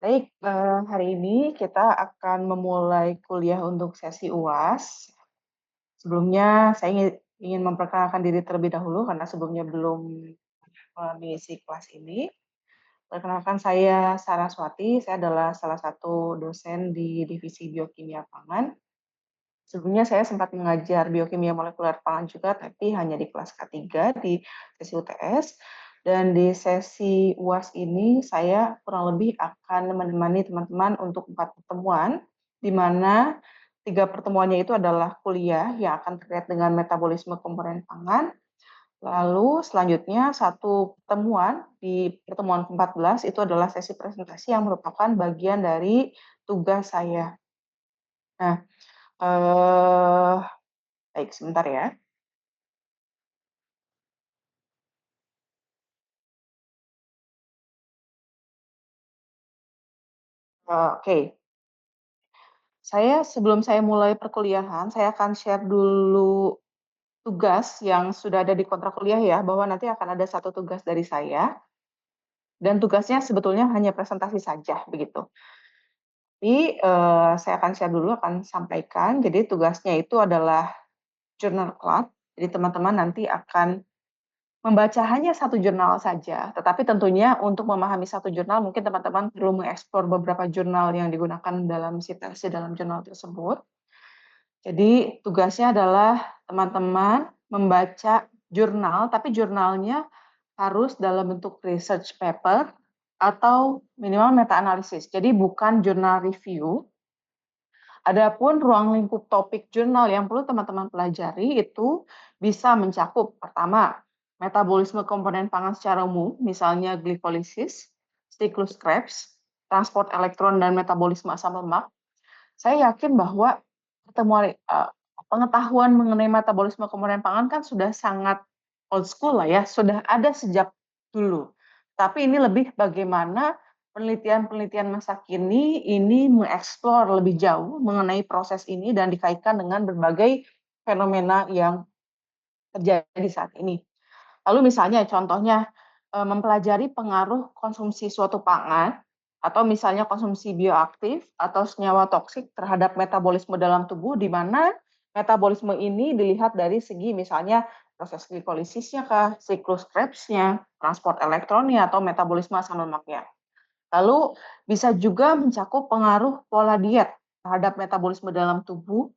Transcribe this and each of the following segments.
Baik, hari ini kita akan memulai kuliah untuk sesi UAS. Sebelumnya saya ingin memperkenalkan diri terlebih dahulu karena sebelumnya belum mengisi kelas ini. Perkenalkan saya Saraswati, saya adalah salah satu dosen di Divisi Biokimia Pangan. Sebelumnya saya sempat mengajar biokimia molekuler pangan juga, tapi hanya di kelas K3 di sesi UTS. Dan di sesi UAS ini saya kurang lebih akan menemani teman-teman untuk 4 pertemuan, di mana 3 pertemuannya itu adalah kuliah yang akan terkait dengan metabolisme komponen pangan. Lalu selanjutnya satu pertemuan di pertemuan ke-14 itu adalah sesi presentasi yang merupakan bagian dari tugas saya. Nah, eh, baik, sebentar ya. Oke. Sebelum saya mulai perkuliahan, saya akan share dulu tugas yang sudah ada di kontrak kuliah ya, bahwa nanti akan ada satu tugas dari saya, dan tugasnya sebetulnya hanya presentasi saja, begitu. Tapi saya akan share dulu, akan sampaikan. Jadi tugasnya itu adalah journal club. Jadi teman-teman nanti akan membaca hanya satu jurnal saja, tetapi tentunya untuk memahami satu jurnal mungkin teman-teman perlu mengeksplor beberapa jurnal yang digunakan dalam citasi dalam jurnal tersebut. Jadi tugasnya adalah teman-teman membaca jurnal, tapi jurnalnya harus dalam bentuk research paper atau minimal meta analisis. Jadi bukan jurnal review. Adapun ruang lingkup topik jurnal yang perlu teman-teman pelajari itu bisa mencakup pertama, metabolisme komponen pangan secara umum, misalnya glikolisis, siklus Krebs, transport elektron dan metabolisme asam lemak. Saya yakin bahwa pertemuan pengetahuan mengenai metabolisme komponen pangan kan sudah sangat old school lah ya, sudah ada sejak dulu. Tapi ini lebih bagaimana penelitian-penelitian masa kini ini mengeksplor lebih jauh mengenai proses ini dan dikaitkan dengan berbagai fenomena yang terjadi saat ini. Lalu misalnya contohnya mempelajari pengaruh konsumsi suatu pangan atau misalnya konsumsi bioaktif atau senyawa toksik terhadap metabolisme dalam tubuh, di mana metabolisme ini dilihat dari segi misalnya proses glikolisisnya kah, siklus Krebsnya, transport elektronnya, atau metabolisme asam lemaknya. Lalu bisa juga mencakup pengaruh pola diet terhadap metabolisme dalam tubuh.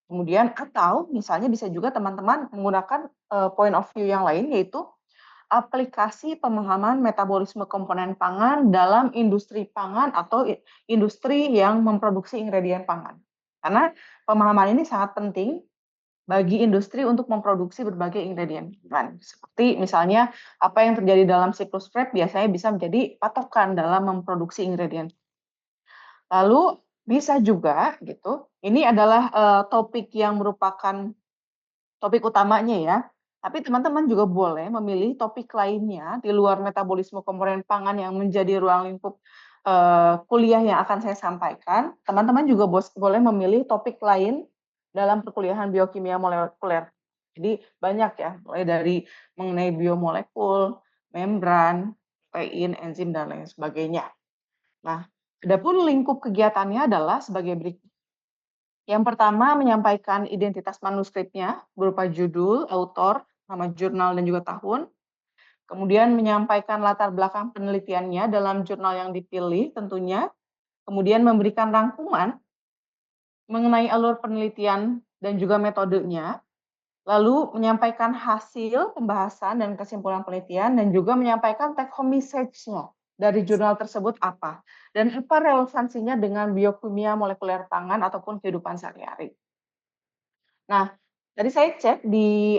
Kemudian atau misalnya bisa juga teman-teman menggunakan point of view yang lain, yaitu aplikasi pemahaman metabolisme komponen pangan dalam industri pangan atau industri yang memproduksi ingredient pangan. Karena pemahaman ini sangat penting bagi industri untuk memproduksi berbagai ingredient pangan. Seperti misalnya apa yang terjadi dalam siklus Krebs biasanya bisa menjadi patokan dalam memproduksi ingredient. Lalu bisa juga gitu, ini adalah topik yang merupakan topik utamanya ya. Tapi teman-teman juga boleh memilih topik lainnya di luar metabolisme komponen pangan yang menjadi ruang lingkup kuliah yang akan saya sampaikan. Teman-teman juga boleh memilih topik lain dalam perkuliahan biokimia molekuler. Jadi banyak ya, mulai dari mengenai biomolekul, membran, protein, enzim, dan lain sebagainya. Nah, adapun lingkup kegiatannya adalah sebagai berikut. Yang pertama menyampaikan identitas manuskripnya berupa judul, autor, nama jurnal dan juga tahun. Kemudian menyampaikan latar belakang penelitiannya dalam jurnal yang dipilih tentunya. Kemudian memberikan rangkuman mengenai alur penelitian dan juga metodenya. Lalu menyampaikan hasil pembahasan dan kesimpulan penelitian dan juga menyampaikan take home message-nya dari jurnal tersebut apa dan apa relevansinya dengan biokimia molekuler pangan ataupun kehidupan sehari-hari. Nah, tadi saya cek di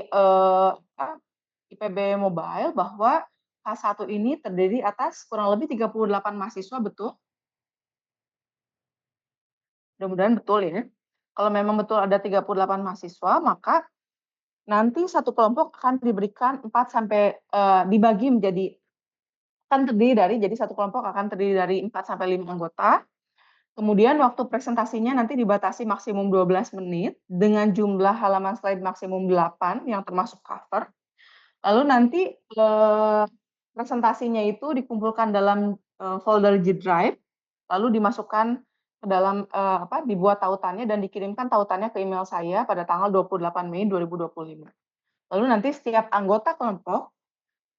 IPB Mobile bahwa K1 ini terdiri atas kurang lebih 38 mahasiswa, betul? Mudah-mudahan betul ya. Kalau memang betul ada 38 mahasiswa, maka nanti satu kelompok akan diberikan 4 sampai dibagi menjadi akan terdiri dari jadi satu kelompok akan terdiri dari 4 sampai 5 anggota. Kemudian waktu presentasinya nanti dibatasi maksimum 12 menit dengan jumlah halaman slide maksimum 8 yang termasuk cover. Lalu nanti presentasinya itu dikumpulkan dalam folder G Drive lalu dimasukkan ke dalam, dibuat tautannya dan dikirimkan tautannya ke email saya pada tanggal 28 Mei 2025. Lalu nanti setiap anggota kelompok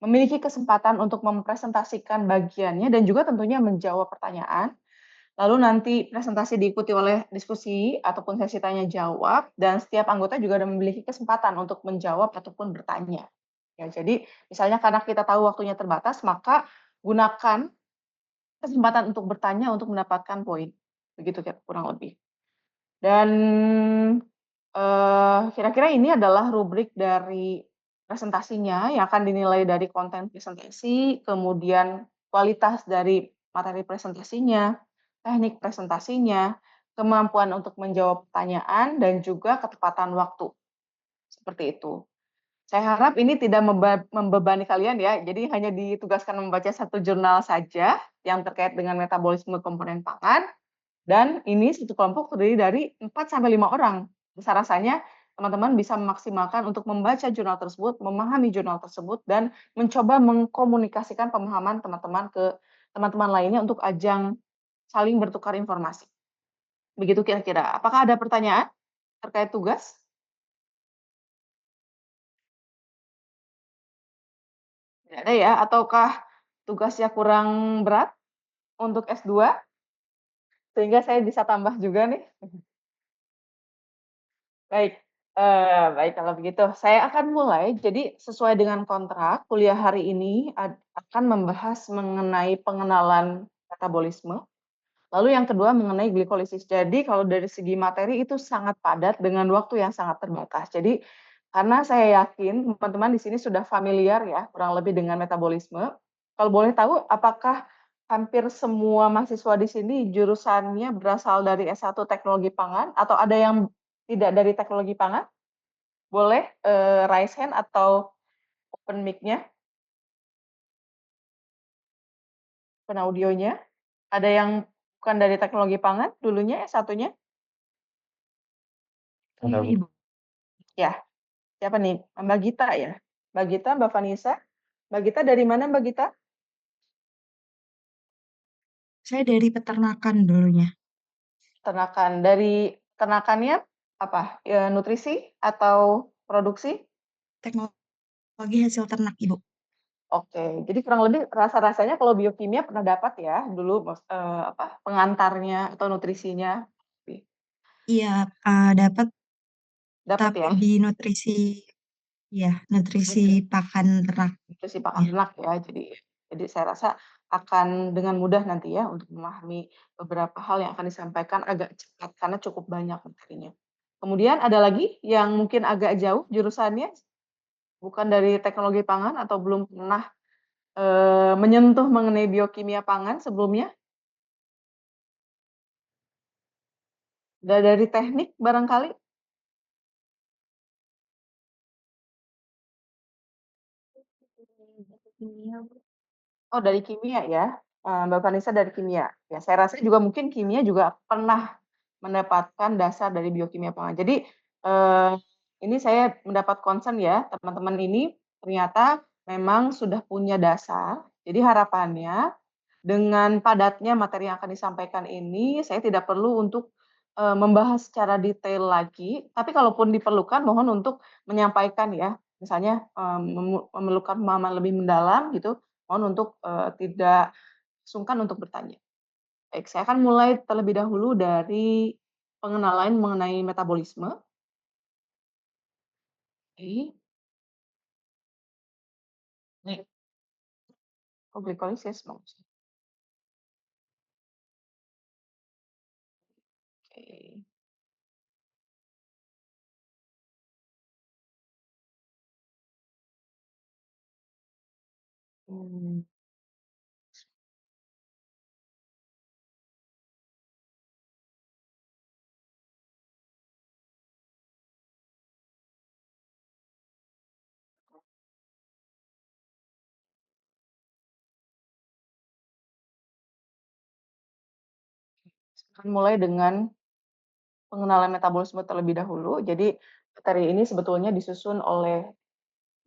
memiliki kesempatan untuk mempresentasikan bagiannya dan juga tentunya menjawab pertanyaan. Lalu nanti presentasi diikuti oleh diskusi ataupun sesi tanya jawab dan setiap anggota juga ada memiliki kesempatan untuk menjawab ataupun bertanya. Ya, jadi misalnya karena kita tahu waktunya terbatas, maka gunakan kesempatan untuk bertanya untuk mendapatkan poin. Begitu kurang lebih. Dan, kira-kira ini adalah rubrik dari presentasinya yang akan dinilai dari konten presentasi, kemudian kualitas dari materi presentasinya, teknik presentasinya, kemampuan untuk menjawab pertanyaan, dan juga ketepatan waktu, seperti itu. Saya harap ini tidak membebani kalian ya, jadi hanya ditugaskan membaca satu jurnal saja yang terkait dengan metabolisme komponen pangan, dan ini satu kelompok terdiri dari 4 sampai 5 orang. Rasa-rasanya teman-teman bisa memaksimalkan untuk membaca jurnal tersebut, memahami jurnal tersebut, dan mencoba mengkomunikasikan pemahaman teman-teman ke teman-teman lainnya untuk ajang saling bertukar informasi. Begitu kira-kira. Apakah ada pertanyaan terkait tugas? Tidak ada ya? Ataukah tugasnya kurang berat untuk S2? Sehingga saya bisa tambah juga nih. Baik, baik kalau begitu. Saya akan mulai, jadi sesuai dengan kontrak, kuliah hari ini akan membahas mengenai pengenalan metabolisme, lalu yang kedua mengenai glikolisis. Jadi kalau dari segi materi itu sangat padat dengan waktu yang sangat terbatas. Jadi karena saya yakin teman-teman di sini sudah familiar ya, kurang lebih dengan metabolisme. Kalau boleh tahu apakah hampir semua mahasiswa di sini jurusannya berasal dari S1 Teknologi Pangan atau ada yang tidak dari Teknologi Pangan? Boleh, raise hand atau open mic-nya, open audionya. Ada yang bukan dari Teknologi Pangan dulunya S1-nya? Iya, Ibu. Ya, siapa nih? Mbak Gita ya? Mbak Gita, Mbak Vanessa? Mbak Gita dari mana Mbak Gita? Saya dari peternakan dulunya. Peternakan. Dari peternakannya apa? Nutrisi atau produksi? Teknologi hasil ternak, Ibu. Oke, jadi kurang lebih rasa-rasanya kalau biokimia pernah dapat ya dulu pengantarnya atau nutrisinya? Iya, dapat, Dapat ya? tapi di nutrisi, ya nutrisi Oke. pakan ternak. Nutrisi pakan Ya. ternak ya, jadi saya rasa akan dengan mudah nanti ya untuk memahami beberapa hal yang akan disampaikan agak cepat karena cukup banyak materinya. Kemudian ada lagi yang mungkin agak jauh jurusannya, bukan dari teknologi pangan atau belum pernah, menyentuh mengenai biokimia pangan sebelumnya? Dari teknik barangkali? Oh, dari kimia ya? Mbak Vanessa dari kimia. Ya, saya rasa juga mungkin kimia juga pernah mendapatkan dasar dari biokimia pangan. Jadi, ini saya mendapat concern ya, teman-teman ini ternyata memang sudah punya dasar. Jadi harapannya dengan padatnya materi yang akan disampaikan ini, saya tidak perlu untuk, membahas secara detail lagi, tapi kalaupun diperlukan mohon untuk menyampaikan ya, misalnya, memerlukan pemahaman lebih mendalam gitu, mohon untuk, tidak sungkan untuk bertanya. Baik, saya akan mulai terlebih dahulu dari pengenalan mengenai metabolisme. Oke. Baik. Oh, glikolisis maksudnya. Oke. Mmm, akan mulai dengan pengenalan metabolisme terlebih dahulu. Jadi materi ini sebetulnya disusun oleh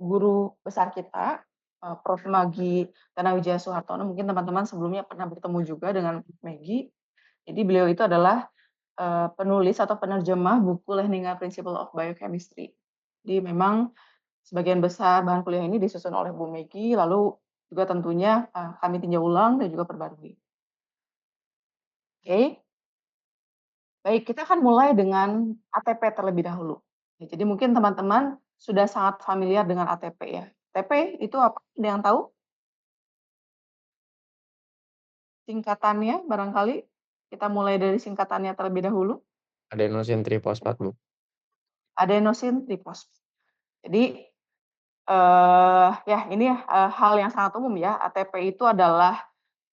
guru besar kita. Prof. Maggy Tanawijaya Soehartono, mungkin teman-teman sebelumnya pernah bertemu juga dengan Maggy. Jadi beliau itu adalah penulis atau penerjemah buku Lehninger Principle of Biochemistry. Jadi memang sebagian besar bahan kuliah ini disusun oleh Bu Meggy, lalu juga tentunya kami tinjau ulang dan juga perbarui. Oke, baik, kita akan mulai dengan ATP terlebih dahulu. Ya, jadi mungkin teman-teman sudah sangat familiar dengan ATP ya. ATP itu apa? Ada yang tahu singkatannya barangkali? Kita mulai dari singkatannya terlebih dahulu. Adenosin trifosfat, Bu. Adenosin trifosfat. Jadi ya ini hal yang sangat umum ya. ATP itu adalah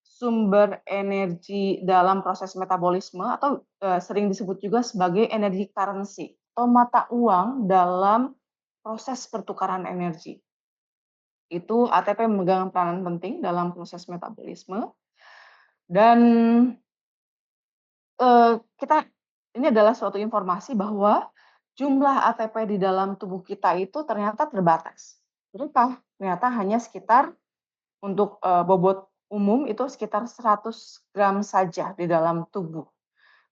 sumber energi dalam proses metabolisme atau sering disebut juga sebagai energy currency atau mata uang dalam proses pertukaran energi. Itu ATP memegang peranan penting dalam proses metabolisme dan kita ini adalah suatu informasi bahwa jumlah ATP di dalam tubuh kita itu ternyata terbatas. Berapa? Ternyata hanya sekitar untuk bobot umum itu sekitar 100 gram saja di dalam tubuh.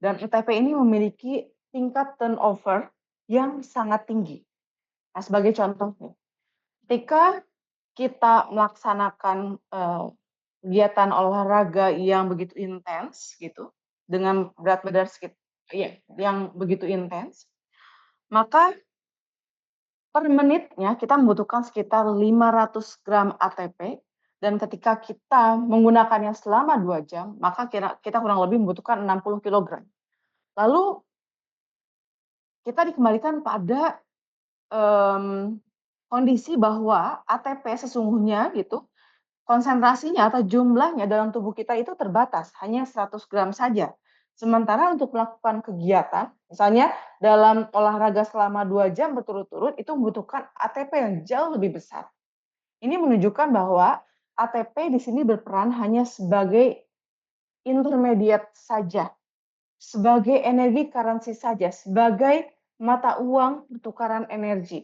Dan ATP ini memiliki tingkat turnover yang sangat tinggi. Nah, sebagai contoh nih, ketika kita melaksanakan kegiatan olahraga yang begitu intens gitu, dengan berat badan iya, yang begitu intens, maka per menitnya kita membutuhkan sekitar 500 gram ATP dan ketika kita menggunakannya selama 2 jam, maka kita kurang lebih membutuhkan 60 kilogram. Lalu kita dikembalikan pada kondisi bahwa ATP sesungguhnya gitu, konsentrasinya atau jumlahnya dalam tubuh kita itu terbatas, hanya 100 gram saja. Sementara untuk melakukan kegiatan, misalnya dalam olahraga selama 2 jam berturut-turut, itu membutuhkan ATP yang jauh lebih besar. Ini menunjukkan bahwa ATP di sini berperan hanya sebagai intermediate saja, sebagai energi currency saja, sebagai mata uang pertukaran energi.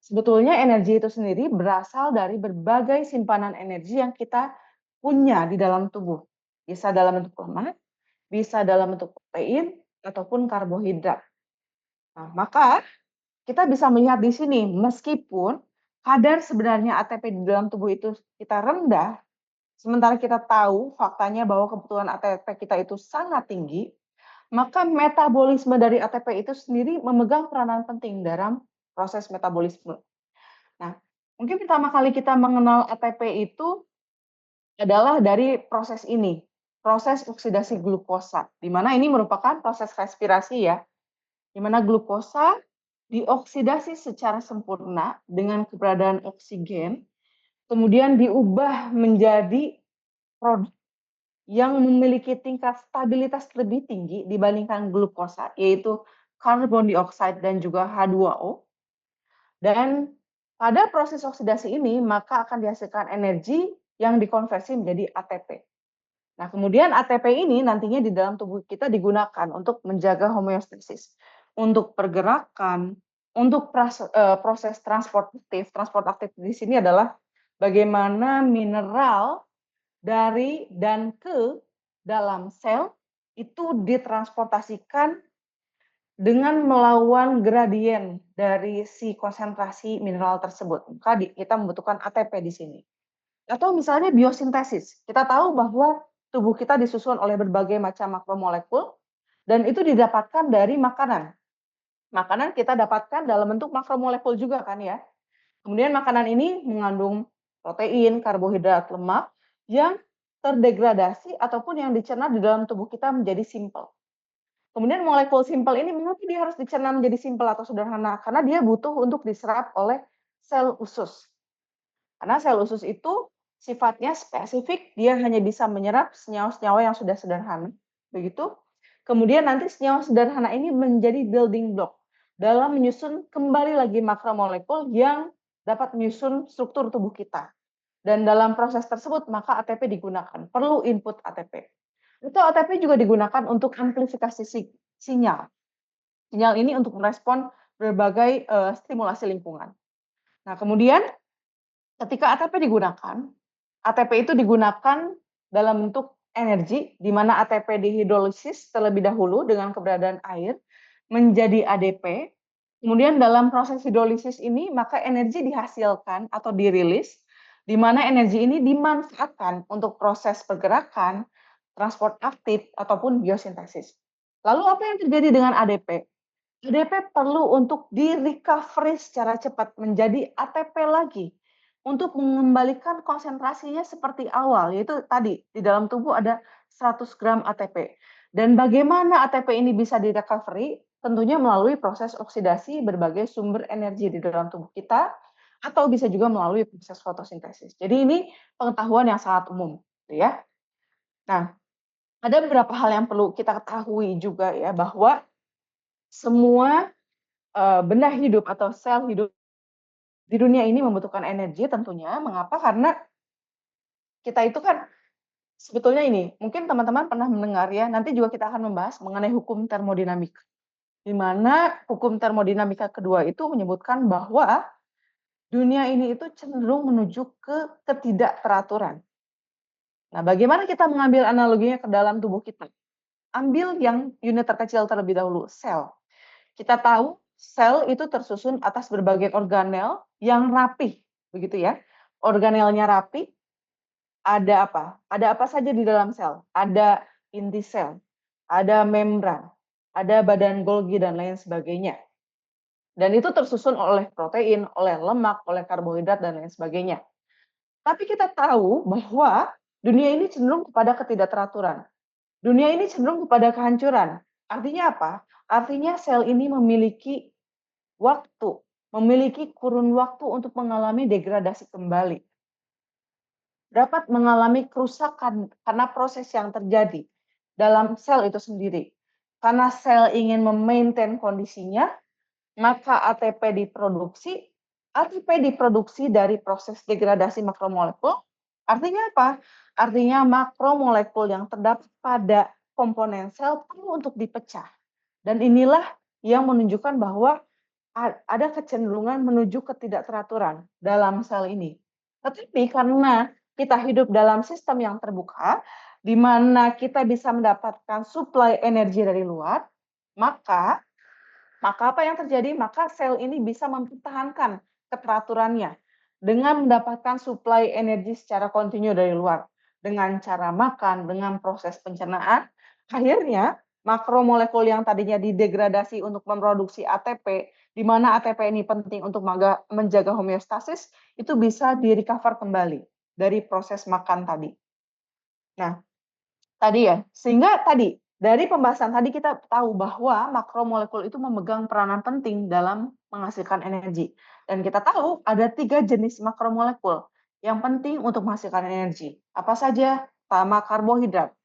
Sebetulnya energi itu sendiri berasal dari berbagai simpanan energi yang kita punya di dalam tubuh. Bisa dalam bentuk lemak, bisa dalam bentuk protein, ataupun karbohidrat. Nah, maka kita bisa melihat di sini, meskipun kadar sebenarnya ATP di dalam tubuh itu kita rendah, sementara kita tahu faktanya bahwa kebutuhan ATP kita itu sangat tinggi, maka metabolisme dari ATP itu sendiri memegang peranan penting dalam proses metabolisme. Nah, mungkin pertama kali kita mengenal ATP itu adalah dari proses ini, proses oksidasi glukosa, di mana ini merupakan proses respirasi ya, di mana glukosa dioksidasi secara sempurna dengan keberadaan oksigen, kemudian diubah menjadi produk yang memiliki tingkat stabilitas lebih tinggi dibandingkan glukosa, yaitu karbon dioksida dan juga H2O. Dan pada proses oksidasi ini, maka akan dihasilkan energi yang dikonversi menjadi ATP. Nah, kemudian ATP ini nantinya di dalam tubuh kita digunakan untuk menjaga homeostasis, untuk pergerakan, untuk proses transportatif. Transportatif di sini adalah bagaimana mineral dari dan ke dalam sel itu ditransportasikan dengan melawan gradien dari si konsentrasi mineral tersebut. Maka kita membutuhkan ATP di sini. Atau misalnya biosintesis. Kita tahu bahwa tubuh kita disusun oleh berbagai macam makromolekul dan itu didapatkan dari makanan. Makanan kita dapatkan dalam bentuk makromolekul juga kan ya. Kemudian makanan ini mengandung protein, karbohidrat, lemak yang terdegradasi ataupun yang dicerna di dalam tubuh kita menjadi simpel. Kemudian molekul simpel ini mengapa dia harus dicerna menjadi simpel atau sederhana? Karena dia butuh untuk diserap oleh sel usus. Karena sel usus itu sifatnya spesifik, dia hanya bisa menyerap senyawa-senyawa yang sudah sederhana. Begitu. Kemudian nanti senyawa sederhana ini menjadi building block dalam menyusun kembali lagi makromolekul yang dapat menyusun struktur tubuh kita. Dan dalam proses tersebut maka ATP digunakan, perlu input ATP. Itu ATP juga digunakan untuk amplifikasi sinyal. Sinyal ini untuk merespon berbagai stimulasi lingkungan. Nah, kemudian Ketika ATP digunakan, ATP itu digunakan dalam bentuk energi, di mana ATP dihidrolisis terlebih dahulu dengan keberadaan air menjadi ADP. Kemudian dalam proses hidrolisis ini, maka energi dihasilkan atau dirilis, di mana energi ini dimanfaatkan untuk proses pergerakan, transport aktif, ataupun biosintesis. Lalu apa yang terjadi dengan ADP? ADP perlu untuk di-recovery secara cepat menjadi ATP lagi untuk mengembalikan konsentrasinya seperti awal, yaitu tadi di dalam tubuh ada 100 gram ATP. Dan bagaimana ATP ini bisa di-recovery? Tentunya melalui proses oksidasi berbagai sumber energi di dalam tubuh kita, atau bisa juga melalui proses fotosintesis. Jadi ini pengetahuan yang sangat umum, gitu ya. Nah, ada beberapa hal yang perlu kita ketahui juga ya, bahwa semua benda hidup atau sel hidup di dunia ini membutuhkan energi tentunya. Mengapa? Karena kita itu kan sebetulnya ini, mungkin teman-teman pernah mendengar ya, nanti juga kita akan membahas mengenai hukum termodinamika. Di mana hukum termodinamika kedua itu menyebutkan bahwa dunia ini itu cenderung menuju ke ketidakteraturan. Nah, bagaimana kita mengambil analoginya ke dalam tubuh kita? Ambil yang unit terkecil terlebih dahulu, sel. Kita tahu sel itu tersusun atas berbagai organel yang rapih, begitu ya. Organelnya rapi, ada apa? Ada apa saja di dalam sel? Ada inti sel, ada membran, ada badan Golgi dan lain sebagainya. Dan itu tersusun oleh protein, oleh lemak, oleh karbohidrat dan lain sebagainya. Tapi kita tahu bahwa dunia ini cenderung kepada ketidakteraturan. Dunia ini cenderung kepada kehancuran. Artinya apa? Artinya sel ini memiliki waktu, memiliki kurun waktu untuk mengalami degradasi kembali. Dapat mengalami kerusakan karena proses yang terjadi dalam sel itu sendiri. Karena sel ingin memaintain kondisinya, maka ATP diproduksi dari proses degradasi makromolekul. Artinya apa? Artinya makromolekul yang terdapat pada komponen sel perlu untuk dipecah. Dan inilah yang menunjukkan bahwa ada kecenderungan menuju ketidakteraturan dalam sel ini. Tetapi karena kita hidup dalam sistem yang terbuka, di mana kita bisa mendapatkan suplai energi dari luar, maka apa yang terjadi? Maka sel ini bisa mempertahankan keteraturannya dengan mendapatkan suplai energi secara kontinu dari luar. Dengan cara makan, dengan proses pencernaan, akhirnya makromolekul yang tadinya didegradasi untuk memproduksi ATP, di mana ATP ini penting untuk menjaga homeostasis, itu bisa di-recover kembali dari proses makan tadi. Nah, tadi ya, sehingga tadi, dari pembahasan tadi kita tahu bahwa makromolekul itu memegang peranan penting dalam menghasilkan energi. Dan kita tahu ada 3 jenis makromolekul yang penting untuk menghasilkan energi. Apa saja? Pertama, karbohidrat.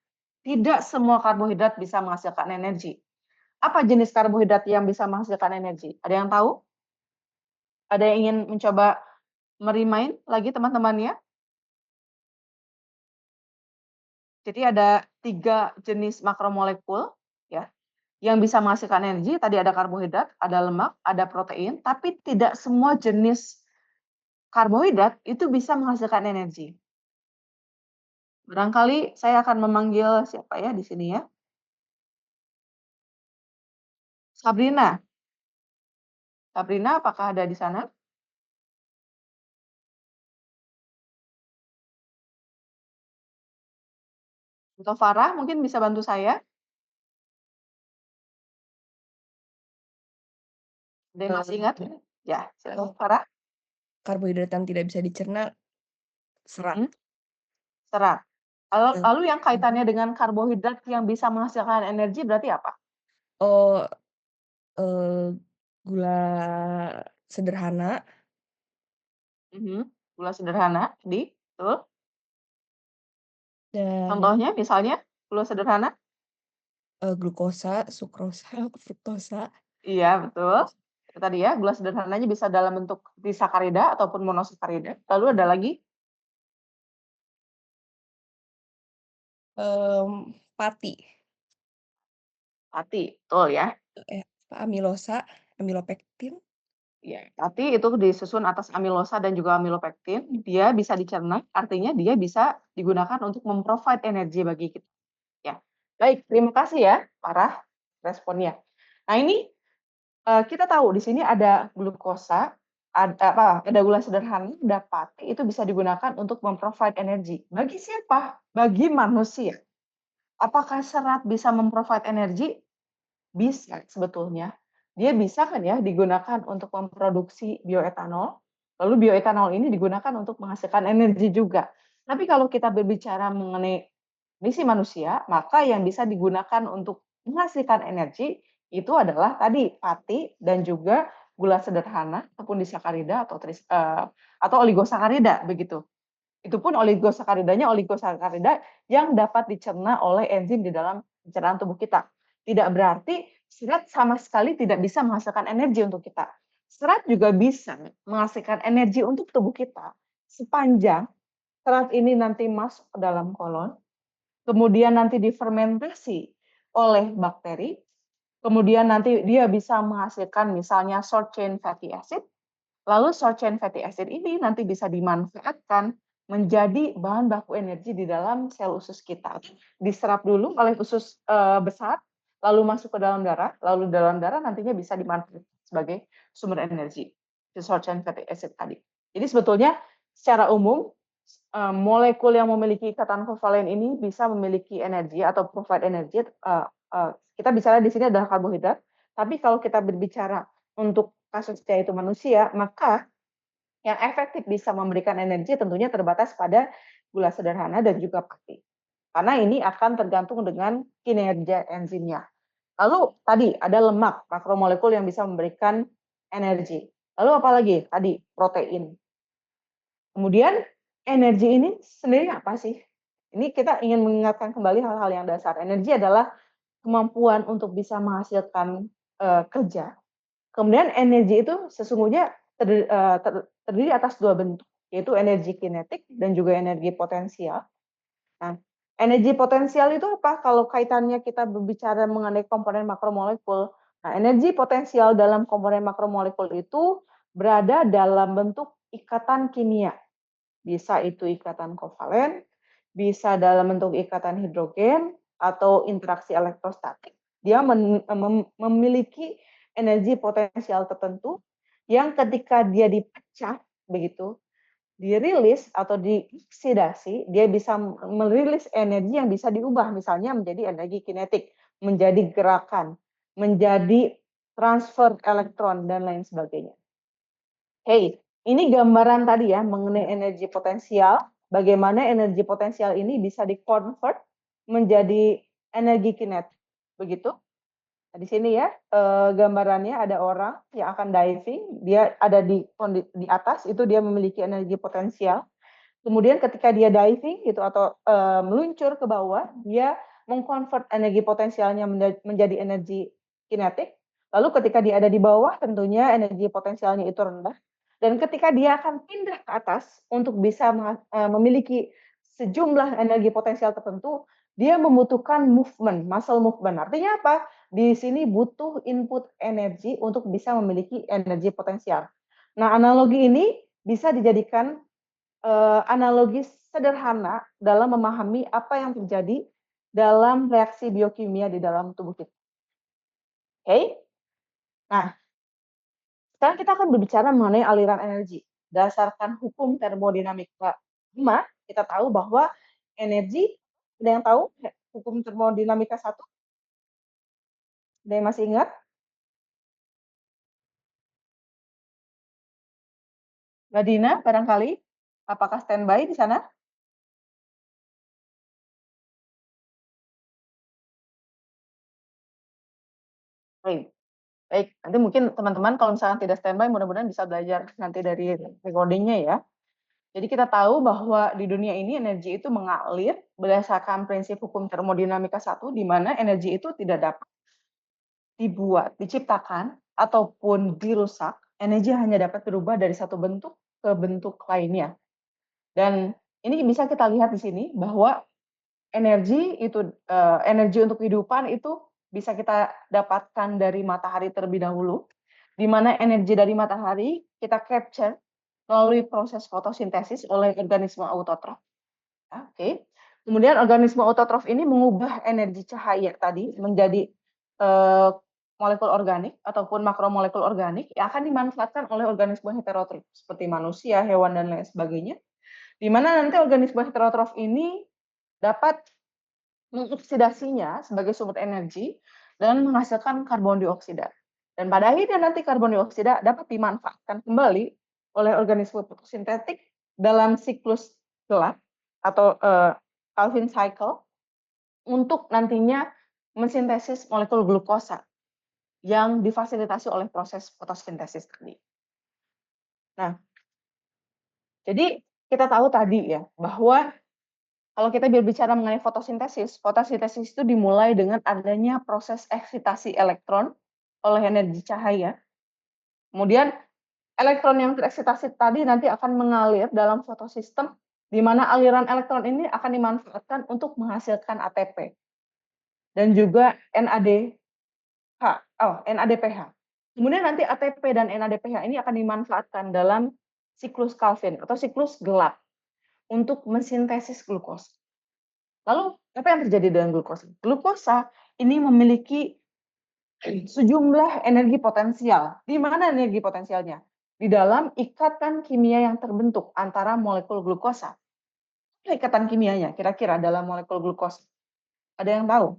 Tidak semua karbohidrat bisa menghasilkan energi. Apa jenis karbohidrat yang bisa menghasilkan energi? Ada yang tahu? Ada yang ingin mencoba merimain lagi teman-temannya? Jadi ada 3 jenis makromolekul ya, yang bisa menghasilkan energi. Tadi ada karbohidrat, ada lemak, ada protein, tapi tidak semua jenis karbohidrat itu bisa menghasilkan energi. Barangkali saya akan memanggil siapa ya di sini ya? Sabrina. Sabrina, apakah ada di sana? Atau Farah mungkin bisa bantu saya? Ada yang masih ingat? Ya, silakan Farah. Karbohidrat yang tidak bisa dicerna, serat. Serat. Lalu yang kaitannya dengan karbohidrat yang bisa menghasilkan energi berarti apa? Oh, gula sederhana. Gula sederhana, betul. Dan Contohnya misalnya gula sederhana? glukosa, sukrosa, fruktosa. Iya, betul. Itu tadi ya, gula sederhananya bisa dalam bentuk disakarida ataupun monosakarida. Lalu ada lagi? Pati. Pati, betul ya. Amilosa, amilopektin. Ya, tapi itu disusun atas amilosa dan juga amilopektin, dia bisa dicerna, artinya dia bisa digunakan untuk mem-provide energi bagi kita, ya. Baik, terima kasih ya, Farah, responnya. Nah ini, kita tahu di sini ada glukosa, ada gula sederhana, ada pati, itu bisa digunakan untuk mem-provide energi. Bagi siapa? Bagi manusia. Apakah serat bisa mem-provide energi? Bisa sebetulnya. Dia bisa kan ya digunakan untuk memproduksi bioetanol, lalu bioetanol ini digunakan untuk menghasilkan energi juga. Tapi kalau kita berbicara mengenai misi manusia, maka yang bisa digunakan untuk menghasilkan energi itu adalah tadi pati dan juga gula sederhana ataupun disakarida atau oligosakarida begitu. Itu pun oligosakarida yang dapat dicerna oleh enzim di dalam pencernaan tubuh kita. Tidak berarti serat sama sekali tidak bisa menghasilkan energi untuk kita. Serat juga bisa menghasilkan energi untuk tubuh kita sepanjang serat ini nanti masuk ke dalam kolon, kemudian nanti difermentasi oleh bakteri, kemudian nanti dia bisa menghasilkan misalnya short chain fatty acid. Lalu short chain fatty acid ini nanti bisa dimanfaatkan menjadi bahan baku energi di dalam sel usus kita. Diserap dulu oleh usus besar, lalu masuk ke dalam darah, lalu dalam darah nantinya bisa dimanfaatkan sebagai sumber energi, si short chain fatty acid tadi. Jadi sebetulnya secara umum molekul yang memiliki ikatan kovalen ini bisa memiliki energi atau provide energi. Kita bicara di sini adalah karbohidrat, tapi kalau kita berbicara untuk kasusnya itu manusia, maka yang efektif bisa memberikan energi tentunya terbatas pada gula sederhana dan juga pati. Karena ini akan tergantung dengan kinerja enzimnya. Lalu tadi ada lemak, makromolekul yang bisa memberikan energi. Lalu apalagi? Tadi protein. Kemudian energi ini sendiri apa sih? Ini kita ingin mengingatkan kembali hal-hal yang dasar. Energi adalah kemampuan untuk bisa menghasilkan kerja. Kemudian energi itu sesungguhnya terdiri atas dua bentuk, yaitu energi kinetik dan juga energi potensial. Nah, energi potensial itu apa? Kalau kaitannya kita berbicara mengenai komponen makromolekul, nah energi potensial dalam komponen makromolekul itu berada dalam bentuk ikatan kimia. Bisa itu ikatan kovalen, bisa dalam bentuk ikatan hidrogen, atau interaksi elektrostatik. Dia memiliki energi potensial tertentu yang ketika dia dipecah begitu, dirilis atau dioksidasi, dia bisa merilis energi yang bisa diubah misalnya menjadi energi kinetik, menjadi gerakan, menjadi transfer elektron dan lain sebagainya. Hey, ini gambaran tadi ya mengenai energi potensial, bagaimana energi potensial ini bisa di-convert menjadi energi kinetik, begitu. Nah, di sini ya gambarannya ada orang yang akan diving, dia ada di atas, itu dia memiliki energi potensial. Kemudian ketika dia diving gitu atau meluncur ke bawah, dia mengkonvert energi potensialnya menjadi energi kinetik. Lalu ketika dia ada di bawah, tentunya energi potensialnya itu rendah. Dan ketika dia akan pindah ke atas untuk bisa memiliki sejumlah energi potensial tertentu, dia membutuhkan movement, muscle movement. Artinya apa? Di sini butuh input energi untuk bisa memiliki energi potensial. Nah, analogi ini bisa dijadikan analogi sederhana dalam memahami apa yang terjadi dalam reaksi biokimia di dalam tubuh kita. Oke? Nah, sekarang kita akan berbicara mengenai aliran energi. Berdasarkan hukum termodinamika 5, kita tahu bahwa energi, ada yang tahu hukum termodinamika 1? Ada yang masih ingat? Mbak Dina, barangkali? Apakah standby di sana? Baik. Baik, nanti mungkin teman-teman kalau misalnya tidak standby, mudah-mudahan bisa belajar nanti dari recording-nya ya. Jadi kita tahu bahwa di dunia ini energi itu mengalir berdasarkan prinsip hukum termodinamika 1, di mana energi itu tidak dapat dibuat, diciptakan, ataupun dirusak. Energi hanya dapat berubah dari satu bentuk ke bentuk lainnya. Dan ini bisa kita lihat di sini bahwa energi itu energi untuk kehidupan itu bisa kita dapatkan dari matahari terlebih dahulu. di mana energi dari matahari kita capture melalui proses fotosintesis oleh organisme autotrof. Oke. Kemudian organisme autotrof ini mengubah energi cahaya tadi menjadi molekul organik ataupun makromolekul organik yang akan dimanfaatkan oleh organisme heterotrof seperti manusia, hewan dan lain sebagainya. Di mana nanti organisme heterotrof ini dapat mengoksidasinya sebagai sumber energi dan menghasilkan karbon dioksida. Dan pada akhirnya nanti karbon dioksida dapat dimanfaatkan kembali oleh organisme fotosintetik dalam siklus gelap atau Calvin cycle untuk nantinya mensintesis molekul glukosa yang difasilitasi oleh proses fotosintesis tadi. Nah, jadi kita tahu tadi ya bahwa kalau kita berbicara mengenai fotosintesis itu dimulai dengan adanya proses eksitasi elektron oleh energi cahaya. Kemudian elektron yang tereksitasi tadi nanti akan mengalir dalam fotosistem, di mana aliran elektron ini akan dimanfaatkan untuk menghasilkan ATP dan juga NADPH. Kemudian nanti ATP dan NADPH ini akan dimanfaatkan dalam siklus Calvin atau siklus gelap untuk mensintesis glukosa. Lalu apa yang terjadi dengan glukosa? Glukosa ini memiliki sejumlah energi potensial. Di mana energi potensialnya? Di dalam ikatan kimia yang terbentuk antara molekul glukosa. Apa ikatan kimianya kira-kira dalam molekul glukosa? Ada yang tahu?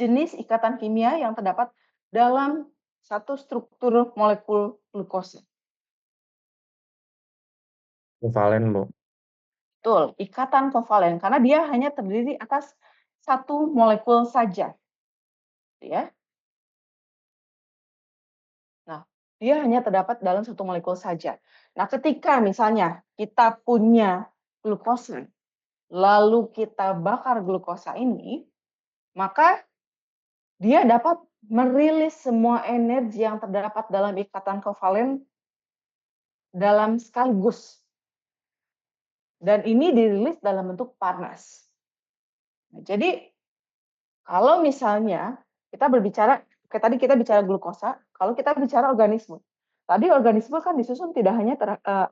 Jenis ikatan kimia yang terdapat dalam satu struktur molekul glukosa. Kovalen, Bu. Betul, ikatan kovalen karena dia hanya terdiri atas satu molekul saja. Ya. Nah, dia hanya terdapat dalam satu molekul saja. Nah, ketika misalnya kita punya glukosa, lalu kita bakar glukosa ini, maka dia dapat merilis semua energi yang terdapat dalam ikatan kovalen dalam sekaligus. Dan ini dirilis dalam bentuk panas. Nah, jadi kalau misalnya kita berbicara, kayak tadi kita bicara glukosa, kalau kita bicara organisme. Tadi organisme kan disusun tidak hanya